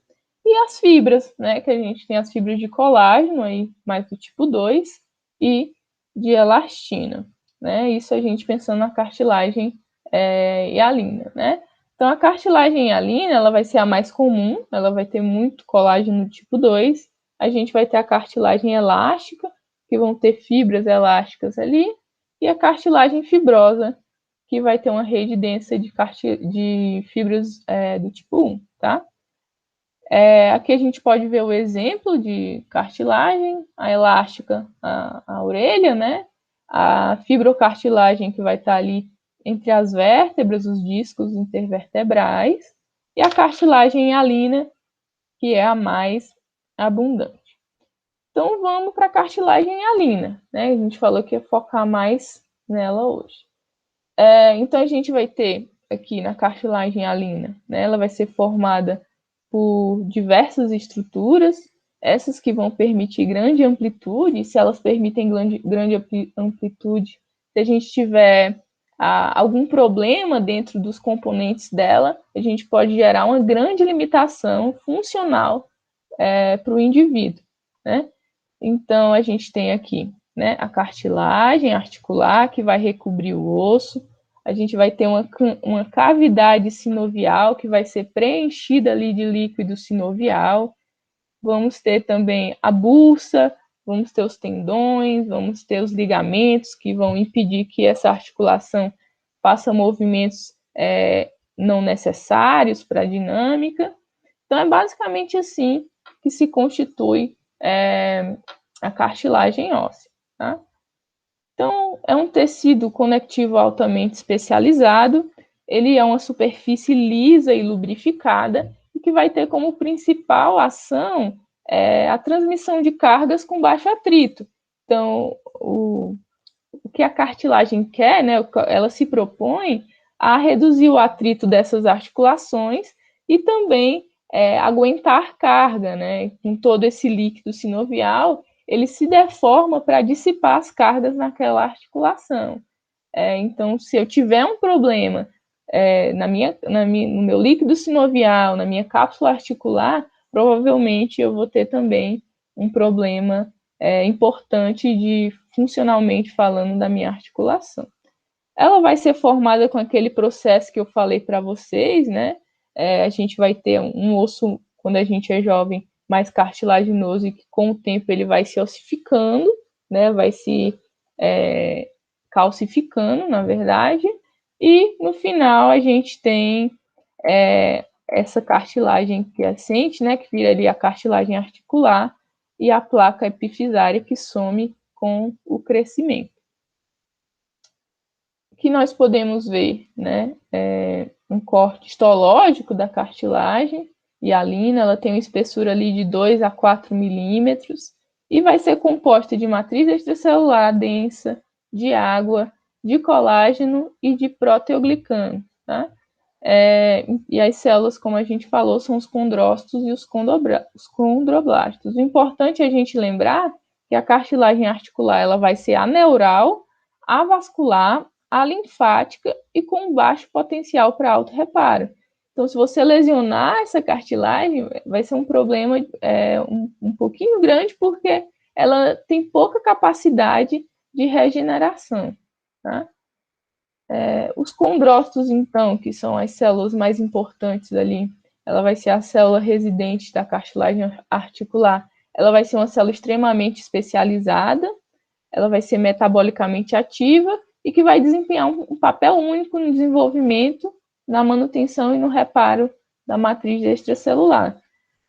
E as fibras, né, que a gente tem as fibras de colágeno, aí, mais do tipo 2, e de elastina, né? Isso a gente pensando na cartilagem hialina, né? Então, a cartilagem hialina, ela vai ser a mais comum, ela vai ter muito colágeno tipo 2. A gente vai ter a cartilagem elástica, que vão ter fibras elásticas ali, e a cartilagem fibrosa, que vai ter uma rede densa de fibras do tipo 1, tá? Aqui a gente pode ver o exemplo de cartilagem, a elástica, a orelha, né? A fibrocartilagem que vai estar ali entre as vértebras, os discos intervertebrais, e a cartilagem hialina, que é a mais abundante. Então, vamos para a cartilagem hialina, né? A gente falou que ia focar mais nela hoje. Então, a gente vai ter aqui na cartilagem hialina, né? Ela vai ser formada por diversas estruturas, essas que vão permitir grande amplitude. Se elas permitem grande amplitude, se a gente tiver algum problema dentro dos componentes dela, a gente pode gerar uma grande limitação funcional para o indivíduo, né? Então, a gente tem aqui, né, a cartilagem articular, que vai recobrir o osso. A gente vai ter uma cavidade sinovial, que vai ser preenchida ali de líquido sinovial. Vamos ter também a bursa, vamos ter os tendões, vamos ter os ligamentos, que vão impedir que essa articulação faça movimentos não necessários para a dinâmica. Então, é basicamente assim que se constitui a cartilagem óssea, tá? Então, é um tecido conectivo altamente especializado, ele é uma superfície lisa e lubrificada, e que vai ter como principal ação a transmissão de cargas com baixo atrito. Então, o que a cartilagem quer, né, ela se propõe a reduzir o atrito dessas articulações e também aguentar carga, né? Com todo esse líquido sinovial, ele se deforma para dissipar as cargas naquela articulação. Então, se eu tiver um problema no meu líquido sinovial, na minha cápsula articular, provavelmente eu vou ter também um problema importante de, funcionalmente falando, da minha articulação. Ela vai ser formada com aquele processo que eu falei para vocês, né? A gente vai ter um osso, quando a gente é jovem, mais cartilaginoso e que com o tempo ele vai se ossificando, né? Vai se calcificando, na verdade. E no final a gente tem essa cartilagem quiescente, né? Que vira ali a cartilagem articular e a placa epifisária que some com o crescimento. Que nós podemos ver, né, um corte histológico da cartilagem hialina, ela tem uma espessura ali de 2 a 4 milímetros e vai ser composta de matriz extracelular densa, de água, de colágeno e de proteoglicano, tá? E as células, como a gente falou, são os condrócitos e os condroblastos. O importante é a gente lembrar que a cartilagem articular ela vai ser aneural, avascular, alinfática e com baixo potencial para autorreparo. Então, se você lesionar essa cartilagem, vai ser um problema um pouquinho grande, porque ela tem pouca capacidade de regeneração, tá? Os condrócitos, então, que são as células mais importantes ali, ela vai ser a célula residente da cartilagem articular. Ela vai ser uma célula extremamente especializada, ela vai ser metabolicamente ativa e que vai desempenhar um papel único no desenvolvimento, na manutenção e no reparo da matriz extracelular.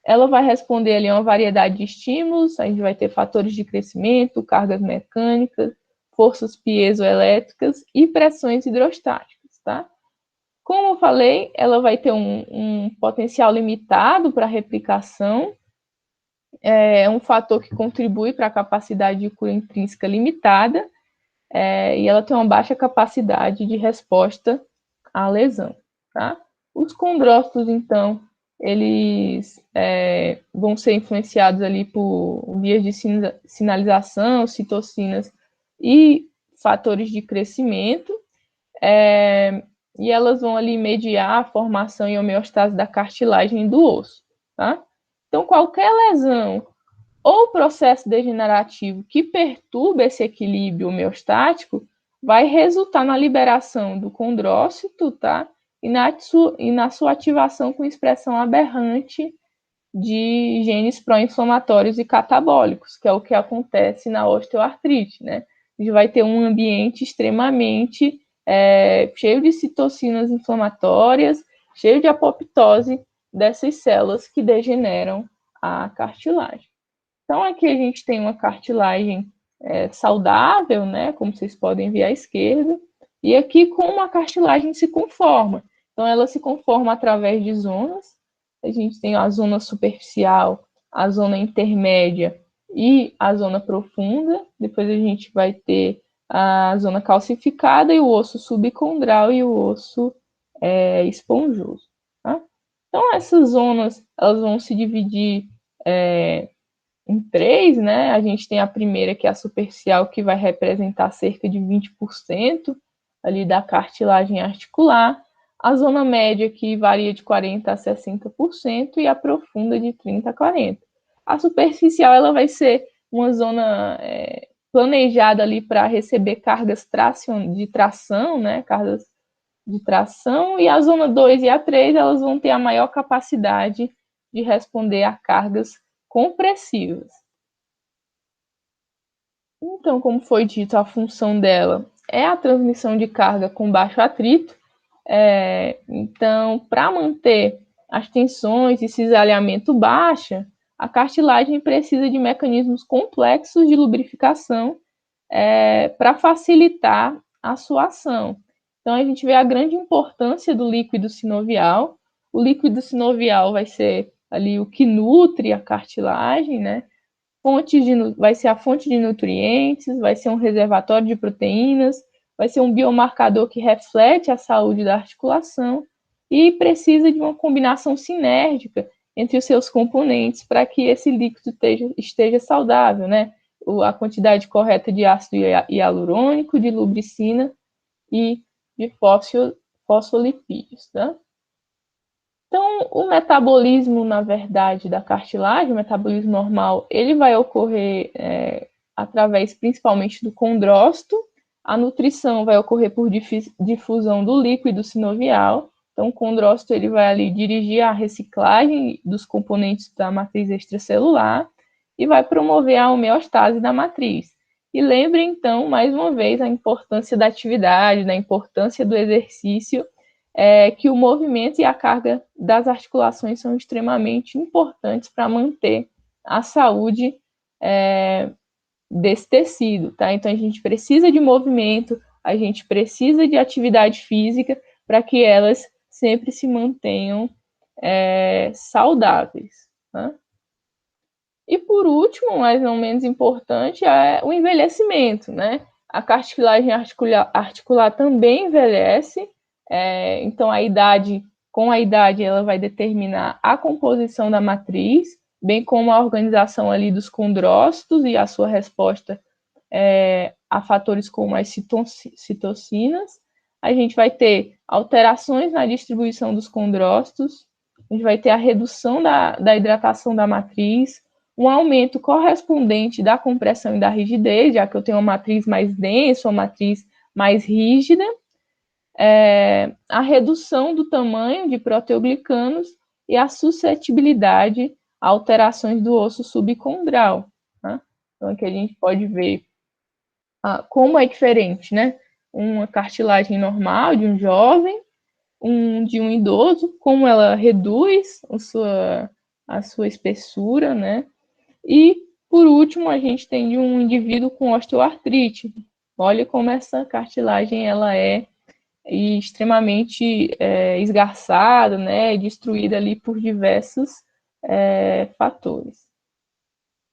Ela vai responder ali a uma variedade de estímulos, a gente vai ter fatores de crescimento, cargas mecânicas, forças piezoelétricas e pressões hidrostáticas, tá? Como eu falei, ela vai ter um potencial limitado para replicação, é um fator que contribui para a capacidade de cura intrínseca limitada, e ela tem uma baixa capacidade de resposta à lesão, tá? Os condrócitos, então, eles vão ser influenciados ali por vias de sinalização, citocinas e fatores de crescimento, e elas vão ali mediar a formação e homeostase da cartilagem do osso, tá? Então, qualquer lesão ou processo degenerativo que perturba esse equilíbrio homeostático vai resultar na liberação do condrócito, tá? E na sua ativação com expressão aberrante de genes pró-inflamatórios e catabólicos, que é o que acontece na osteoartrite, né? A gente vai ter um ambiente extremamente cheio de citocinas inflamatórias, cheio de apoptose dessas células que degeneram a cartilagem. Então, aqui a gente tem uma cartilagem saudável, né? Como vocês podem ver à esquerda, e aqui como a cartilagem se conforma. Então, ela se conforma através de zonas. A gente tem a zona superficial, a zona intermédia e a zona profunda. Depois a gente vai ter a zona calcificada e o osso subcondral e o osso esponjoso. Tá? Então, essas zonas elas vão se dividir em 3, né? A gente tem a primeira, que é a superficial, que vai representar cerca de 20% ali da cartilagem articular. A zona média, que varia de 40% a 60%, e a profunda de 30% a 40%. A superficial ela vai ser uma zona planejada ali para receber cargas de tração, né? Cargas de tração, e a zona 2 e a 3 elas vão ter a maior capacidade de responder a cargas compressivas. Então, como foi dito, a função dela é a transmissão de carga com baixo atrito. Então, para manter as tensões e cisalhamento baixa, a cartilagem precisa de mecanismos complexos de lubrificação para facilitar a sua ação. Então, a gente vê a grande importância do líquido sinovial. O líquido sinovial vai ser ali o que nutre a cartilagem, né? Vai ser a fonte de nutrientes, vai ser um reservatório de proteínas, vai ser um biomarcador que reflete a saúde da articulação e precisa de uma combinação sinérgica entre os seus componentes para que esse líquido esteja saudável, né? A quantidade correta de ácido hialurônico, de lubricina e de fosfolipídios, tá? Então, o metabolismo, na verdade, da cartilagem, o metabolismo normal, ele vai ocorrer através principalmente do condrócito. A nutrição vai ocorrer por difusão do líquido sinovial. Então, o condrócito ele vai ali dirigir a reciclagem dos componentes da matriz extracelular e vai promover a homeostase da matriz. E lembre, então, mais uma vez, a importância da atividade, da importância do exercício, que o movimento e a carga das articulações são extremamente importantes para manter a saúde desse tecido, tá? Então, a gente precisa de movimento, a gente precisa de atividade física para que elas sempre se mantenham saudáveis, tá? E por último, mas não menos importante, é o envelhecimento, né? A cartilagem articular também envelhece, então com a idade, ela vai determinar a composição da matriz, bem como a organização ali dos condrócitos e a sua resposta a fatores como as citocinas. A gente vai ter alterações na distribuição dos condrócitos, a gente vai ter a redução da hidratação da matriz, um aumento correspondente da compressão e da rigidez, já que eu tenho uma matriz mais densa, uma matriz mais rígida, a redução do tamanho de proteoglicanos e a suscetibilidade a alterações do osso subcondral. Tá? Então, aqui a gente pode ver como é diferente, né? Uma cartilagem normal de um jovem, de um idoso, como ela reduz a sua espessura, né? E, por último, a gente tem de um indivíduo com osteoartrite. Olha como essa cartilagem ela é extremamente esgarçada, né? Destruída ali por diversos fatores.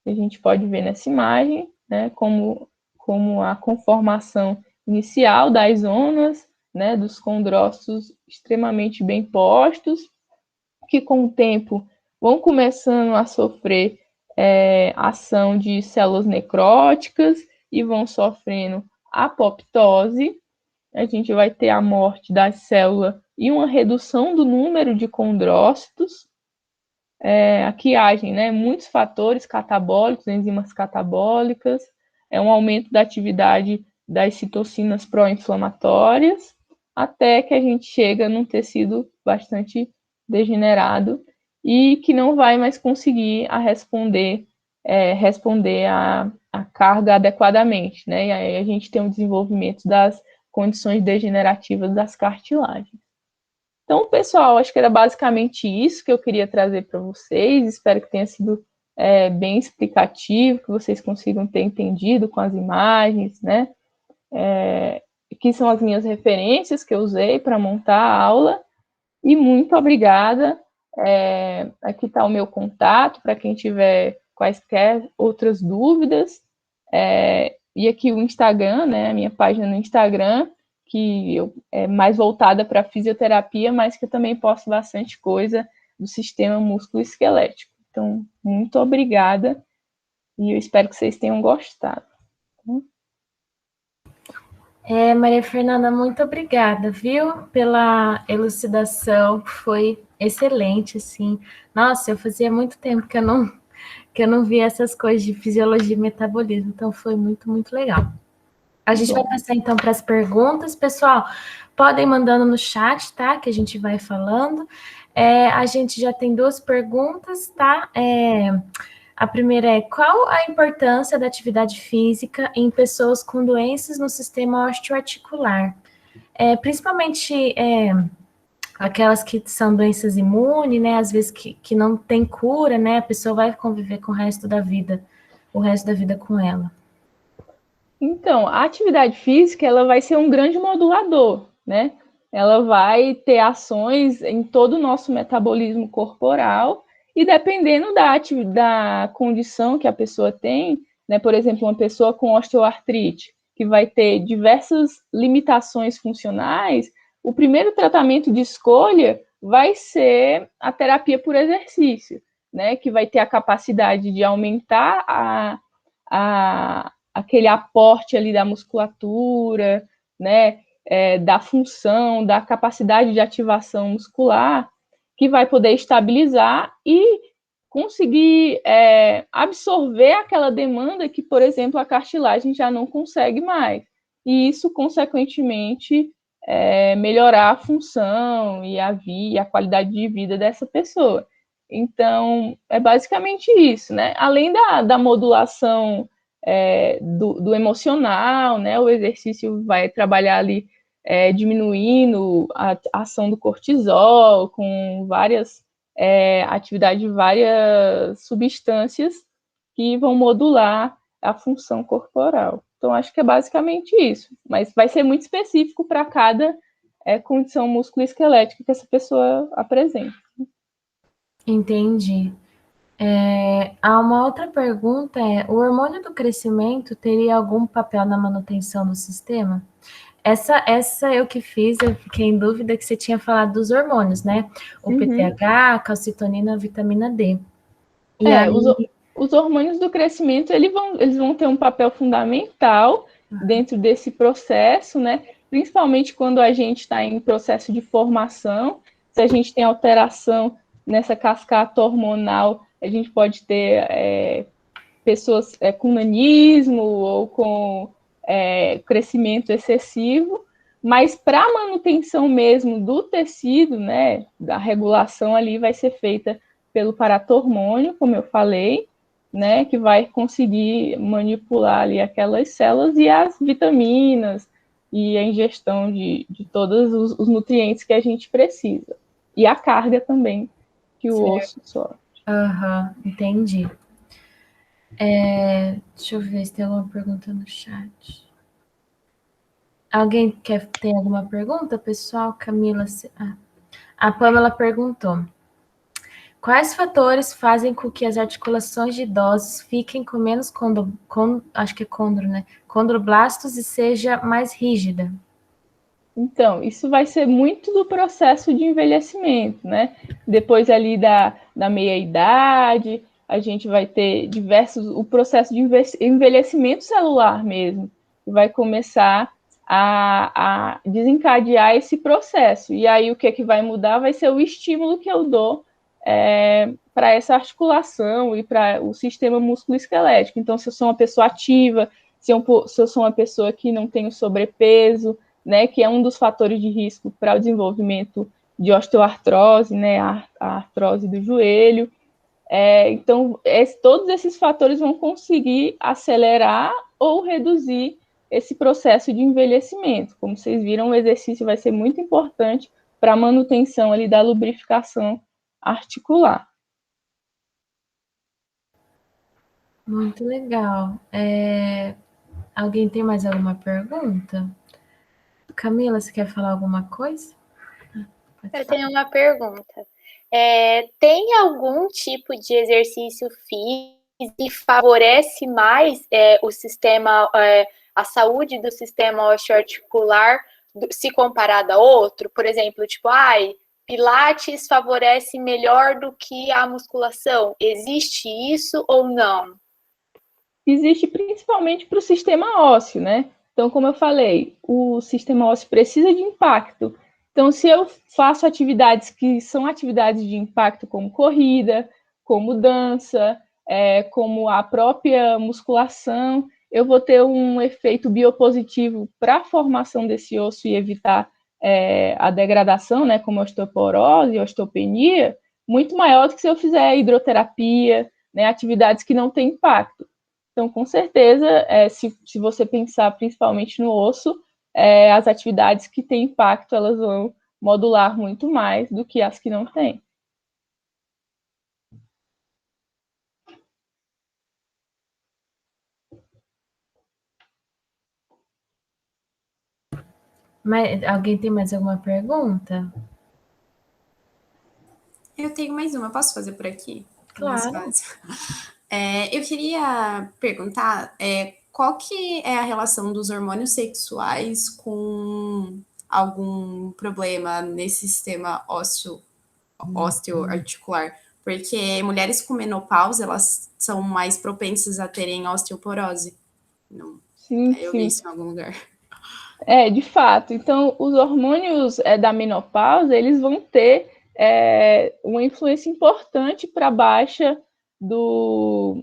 A gente pode ver nessa imagem, né? Como a conformação inicial das zonas, né? Dos condrócitos extremamente bem postos, que com o tempo vão começando a sofrer ação de células necróticas e vão sofrendo apoptose. A gente vai ter a morte da célula e uma redução do número de condrócitos. Aqui agem, né, muitos fatores catabólicos, enzimas catabólicas, um aumento da atividade das citocinas pró-inflamatórias, até que a gente chega num tecido bastante degenerado e que não vai mais conseguir responder a carga adequadamente, né? E aí a gente tem o desenvolvimento das condições degenerativas das cartilagens. Então, pessoal, acho que era basicamente isso que eu queria trazer para vocês. Espero que tenha sido bem explicativo, que vocês consigam ter entendido com as imagens, né? Que são as minhas referências que eu usei para montar a aula. E muito obrigada. Aqui está o meu contato para quem tiver quaisquer outras dúvidas. E aqui o Instagram, né? A minha página no Instagram, que é mais voltada para fisioterapia, mas que eu também posto bastante coisa do sistema músculo-esquelético. Então, muito obrigada e eu espero que vocês tenham gostado. Maria Fernanda, muito obrigada, viu, pela elucidação, foi excelente, assim. Nossa, eu fazia muito tempo que eu não via essas coisas de fisiologia e metabolismo, então foi muito, muito legal. A gente vai passar, então, para as perguntas. Pessoal, podem mandando no chat, tá? Que a gente vai falando. A gente já tem 2 perguntas, tá? A primeira é: qual a importância da atividade física em pessoas com doenças no sistema osteoarticular? Principalmente aquelas que são doenças imunes, né? Às vezes que não tem cura, né? A pessoa vai conviver com o resto da vida com ela. Então, a atividade física, ela vai ser um grande modulador, né? Ela vai ter ações em todo o nosso metabolismo corporal e dependendo da condição que a pessoa tem, né? Por exemplo, uma pessoa com osteoartrite, que vai ter diversas limitações funcionais, o primeiro tratamento de escolha vai ser a terapia por exercício, né? Que vai ter a capacidade de aumentar aquele aporte ali da musculatura, né, da função, da capacidade de ativação muscular, que vai poder estabilizar e conseguir absorver aquela demanda que, por exemplo, a cartilagem já não consegue mais. E isso, consequentemente, melhorar a função e a qualidade de vida dessa pessoa. Então, é basicamente isso, né? Além da modulação do emocional, né? O exercício vai trabalhar ali diminuindo a ação do cortisol, com várias atividades de várias substâncias que vão modular a função corporal. Então, acho que é basicamente isso, mas vai ser muito específico para cada condição musculoesquelética que essa pessoa apresenta. Entendi. Há uma outra pergunta, o hormônio do crescimento teria algum papel na manutenção do sistema? Essa eu que fiz, eu fiquei em dúvida que você tinha falado dos hormônios, né? O PTH, a calcitonina, a vitamina D. E aí... os hormônios do crescimento, eles vão ter um papel fundamental dentro desse processo, né? Principalmente quando a gente está em processo de formação, se a gente tem alteração nessa cascata hormonal, a gente pode ter pessoas com nanismo ou com crescimento excessivo, mas para a manutenção mesmo do tecido, né, da regulação ali vai ser feita pelo paratormônio, como eu falei, né, que vai conseguir manipular ali aquelas células e as vitaminas e a ingestão de todos os nutrientes que a gente precisa. E a carga também, que o osso sofre. Entendi. Deixa eu ver se tem alguma pergunta no chat. Alguém tem alguma pergunta, pessoal? Camila... A Pamela perguntou. Quais fatores fazem com que as articulações de idosos fiquem com menos condroblastos e seja mais rígida? Então, isso vai ser muito do processo de envelhecimento, né? Depois ali da meia-idade, a gente vai ter o processo de envelhecimento celular mesmo, que vai começar a desencadear esse processo. E aí o que vai mudar vai ser o estímulo que eu dou para essa articulação e para o sistema musculoesquelético. Então, se eu sou uma pessoa ativa, se eu sou uma pessoa que não tem sobrepeso, né, que é um dos fatores de risco para o desenvolvimento de osteoartrose, né, a artrose do joelho. Então, todos esses fatores vão conseguir acelerar ou reduzir esse processo de envelhecimento. Como vocês viram, o exercício vai ser muito importante para a manutenção ali da lubrificação articular. Muito legal. Alguém tem mais alguma pergunta? Camila, você quer falar alguma coisa? Eu tenho uma pergunta. Tem algum tipo de exercício físico que favorece mais o sistema, a saúde do sistema osteoarticular se comparado a outro? Por exemplo, tipo, Pilates favorece melhor do que a musculação. Existe isso ou não? Existe principalmente para o sistema ósseo, né? Então, como eu falei, o sistema ósseo precisa de impacto. Então, se eu faço atividades que são atividades de impacto, como corrida, como dança, como a própria musculação, eu vou ter um efeito biopositivo para a formação desse osso e evitar a degradação, né, como osteoporose e osteopenia, muito maior do que se eu fizer hidroterapia, né, atividades que não têm impacto. Então, com certeza, se você pensar principalmente no osso, as atividades que têm impacto, elas vão modular muito mais do que as que não têm. Alguém tem mais alguma pergunta? Eu tenho mais uma, posso fazer por aqui? Claro. Eu queria perguntar qual que é a relação dos hormônios sexuais com algum problema nesse sistema osteoarticular, porque mulheres com menopausa, elas são mais propensas a terem osteoporose. Não, sim, eu vi isso em algum lugar. De fato. Então, os hormônios da menopausa, eles vão ter uma influência importante para a baixa da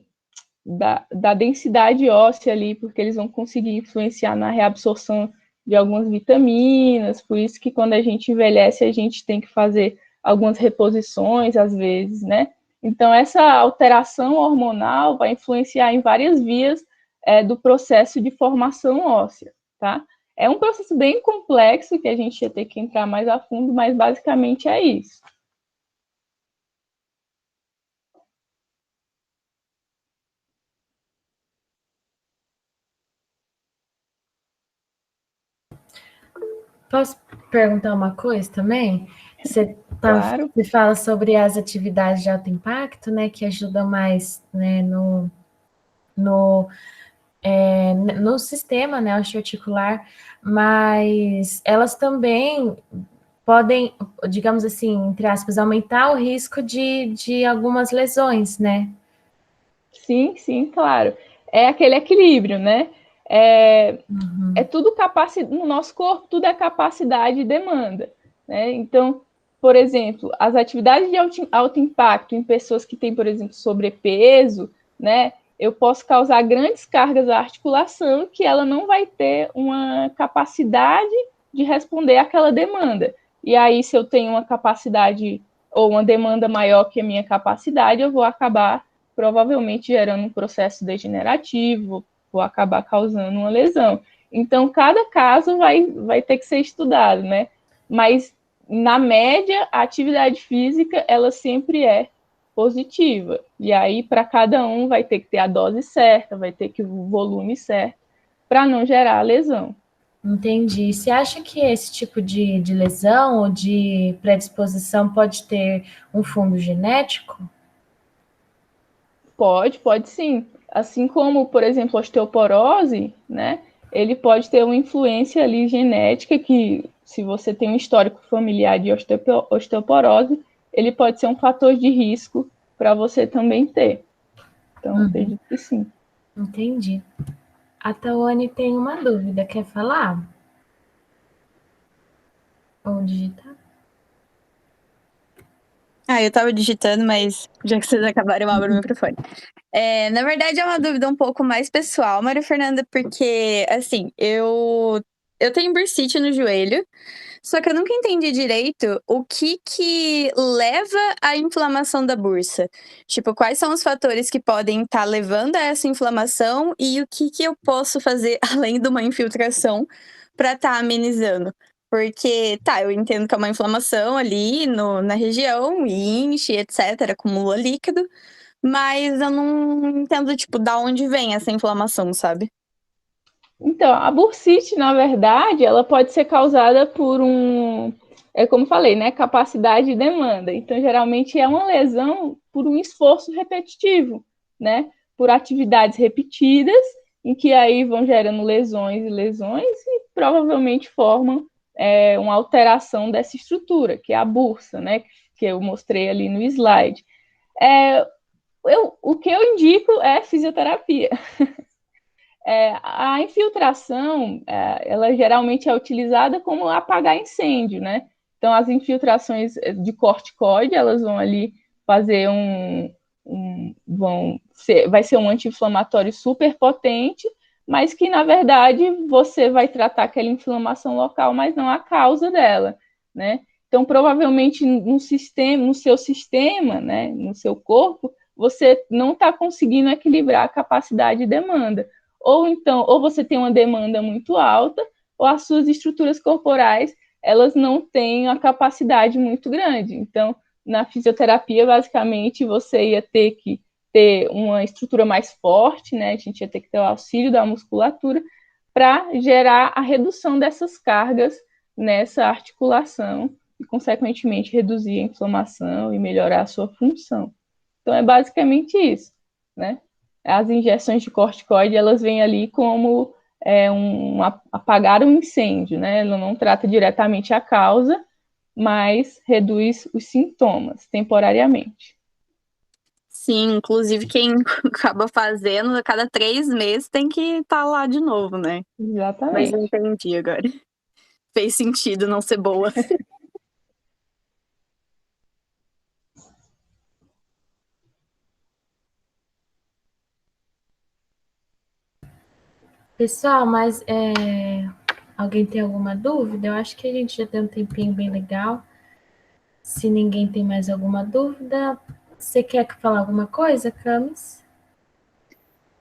densidade óssea ali, porque eles vão conseguir influenciar na reabsorção de algumas vitaminas, por isso que quando a gente envelhece, a gente tem que fazer algumas reposições, às vezes, né? Então, essa alteração hormonal vai influenciar em várias vias do processo de formação óssea, tá? É um processo bem complexo, que a gente ia ter que entrar mais a fundo, mas basicamente é isso. Posso perguntar uma coisa também? Claro. Você fala sobre as atividades de alto impacto, né, que ajudam mais, né, no sistema, né, osteoarticular, mas elas também podem, digamos assim, entre aspas, aumentar o risco de algumas lesões, né? Sim, claro. É aquele equilíbrio, né? É tudo capacidade, no nosso corpo, tudo é capacidade e demanda, né? Então, por exemplo, as atividades de alto impacto em pessoas que têm, por exemplo, sobrepeso, né? Eu posso causar grandes cargas à articulação que ela não vai ter uma capacidade de responder àquela demanda. E aí, se eu tenho uma capacidade ou uma demanda maior que a minha capacidade, eu vou acabar provavelmente gerando um processo degenerativo, vou acabar causando uma lesão. Então, cada caso vai ter que ser estudado, né? Mas, na média, a atividade física, ela sempre é positiva. E aí, para cada um, vai ter que ter a dose certa, vai ter que o volume certo, para não gerar lesão. Entendi. Você acha que esse tipo de lesão ou de predisposição pode ter um fundo genético? Pode sim. Assim como, por exemplo, a osteoporose, né? Ele pode ter uma influência ali genética que, se você tem um histórico familiar de osteoporose, ele pode ser um fator de risco para você também ter. Então, acredito que sim. Entendi. A Tawane tem uma dúvida, quer falar? Ou digitar? Eu tava digitando, mas já que vocês acabaram, eu abro o microfone. Na verdade, é uma dúvida um pouco mais pessoal, Maria Fernanda, porque, assim, eu tenho bursite no joelho, só que eu nunca entendi direito o que leva à inflamação da bursa. Tipo, quais são os fatores que podem estar levando a essa inflamação e o que eu posso fazer além de uma infiltração para estar amenizando? Porque, eu entendo que é uma inflamação ali na região, e enche, etc., acumula líquido, mas eu não entendo, tipo, da onde vem essa inflamação, sabe? Então, a bursite, na verdade, ela pode ser causada por como falei, né, capacidade e demanda. Então, geralmente é uma lesão por um esforço repetitivo, né, por atividades repetidas, em que aí vão gerando lesões e provavelmente formam uma alteração dessa estrutura, que é a bursa, né, que eu mostrei ali no slide. O que eu indico é fisioterapia. A infiltração, ela geralmente é utilizada como apagar incêndio, né? Então, as infiltrações de corticoide, elas vão ali fazer vai ser um anti-inflamatório super potente, mas que, na verdade, você vai tratar aquela inflamação local, mas não a causa dela, né? Então, provavelmente, no seu sistema, né, no seu corpo, você não está conseguindo equilibrar a capacidade e demanda. Ou você tem uma demanda muito alta, ou as suas estruturas corporais, elas não têm a capacidade muito grande. Então, na fisioterapia, basicamente, você ia ter que ter uma estrutura mais forte, né? A gente ia ter que ter o auxílio da musculatura para gerar a redução dessas cargas nessa articulação e, consequentemente, reduzir a inflamação e melhorar a sua função. Então, é basicamente isso, né? As injeções de corticoide, elas vêm ali como apagar um incêndio, né? Ela não trata diretamente a causa, mas reduz os sintomas temporariamente. Sim, inclusive quem acaba fazendo, a cada 3 meses tem que estar lá de novo, né? Exatamente. Mas entendi agora. Fez sentido não ser boa. Pessoal, mas alguém tem alguma dúvida? Eu acho que a gente já tem um tempinho bem legal. Se ninguém tem mais alguma dúvida, você quer falar alguma coisa, Camis?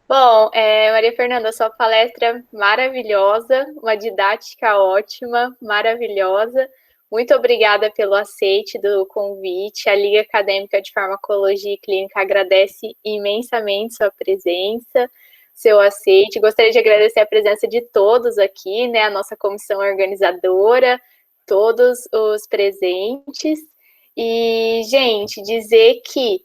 Bom, Maria Fernanda, sua palestra maravilhosa, uma didática ótima, maravilhosa. Muito obrigada pelo aceite do convite. A Liga Acadêmica de Farmacologia e Clínica agradece imensamente sua presença, seu aceite. Gostaria de agradecer a presença de todos aqui, né? A nossa comissão organizadora, todos os presentes. E, gente, dizer que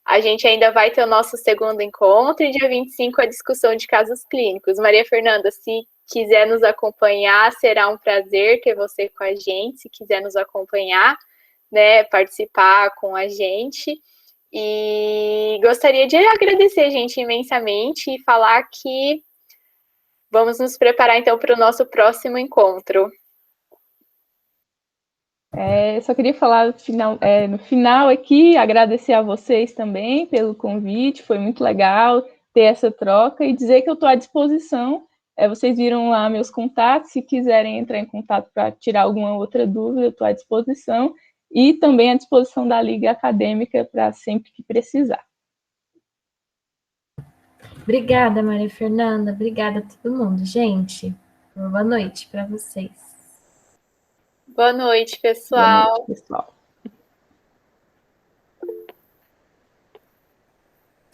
a gente ainda vai ter o nosso segundo encontro e dia 25 a discussão de casos clínicos. Maria Fernanda, se quiser nos acompanhar, será um prazer ter você com a gente, se quiser nos acompanhar, né, participar com a gente. E gostaria de agradecer, gente, imensamente e falar que vamos nos preparar, então, para o nosso próximo encontro. Só queria falar no final aqui, agradecer a vocês também pelo convite, foi muito legal ter essa troca e dizer que eu estou à disposição. Vocês viram lá meus contatos, se quiserem entrar em contato para tirar alguma outra dúvida, eu estou à disposição e também à disposição da Liga Acadêmica para sempre que precisar. Obrigada, Maria Fernanda. Obrigada a todo mundo. Gente, boa noite para vocês. Boa noite, pessoal. Boa noite, pessoal.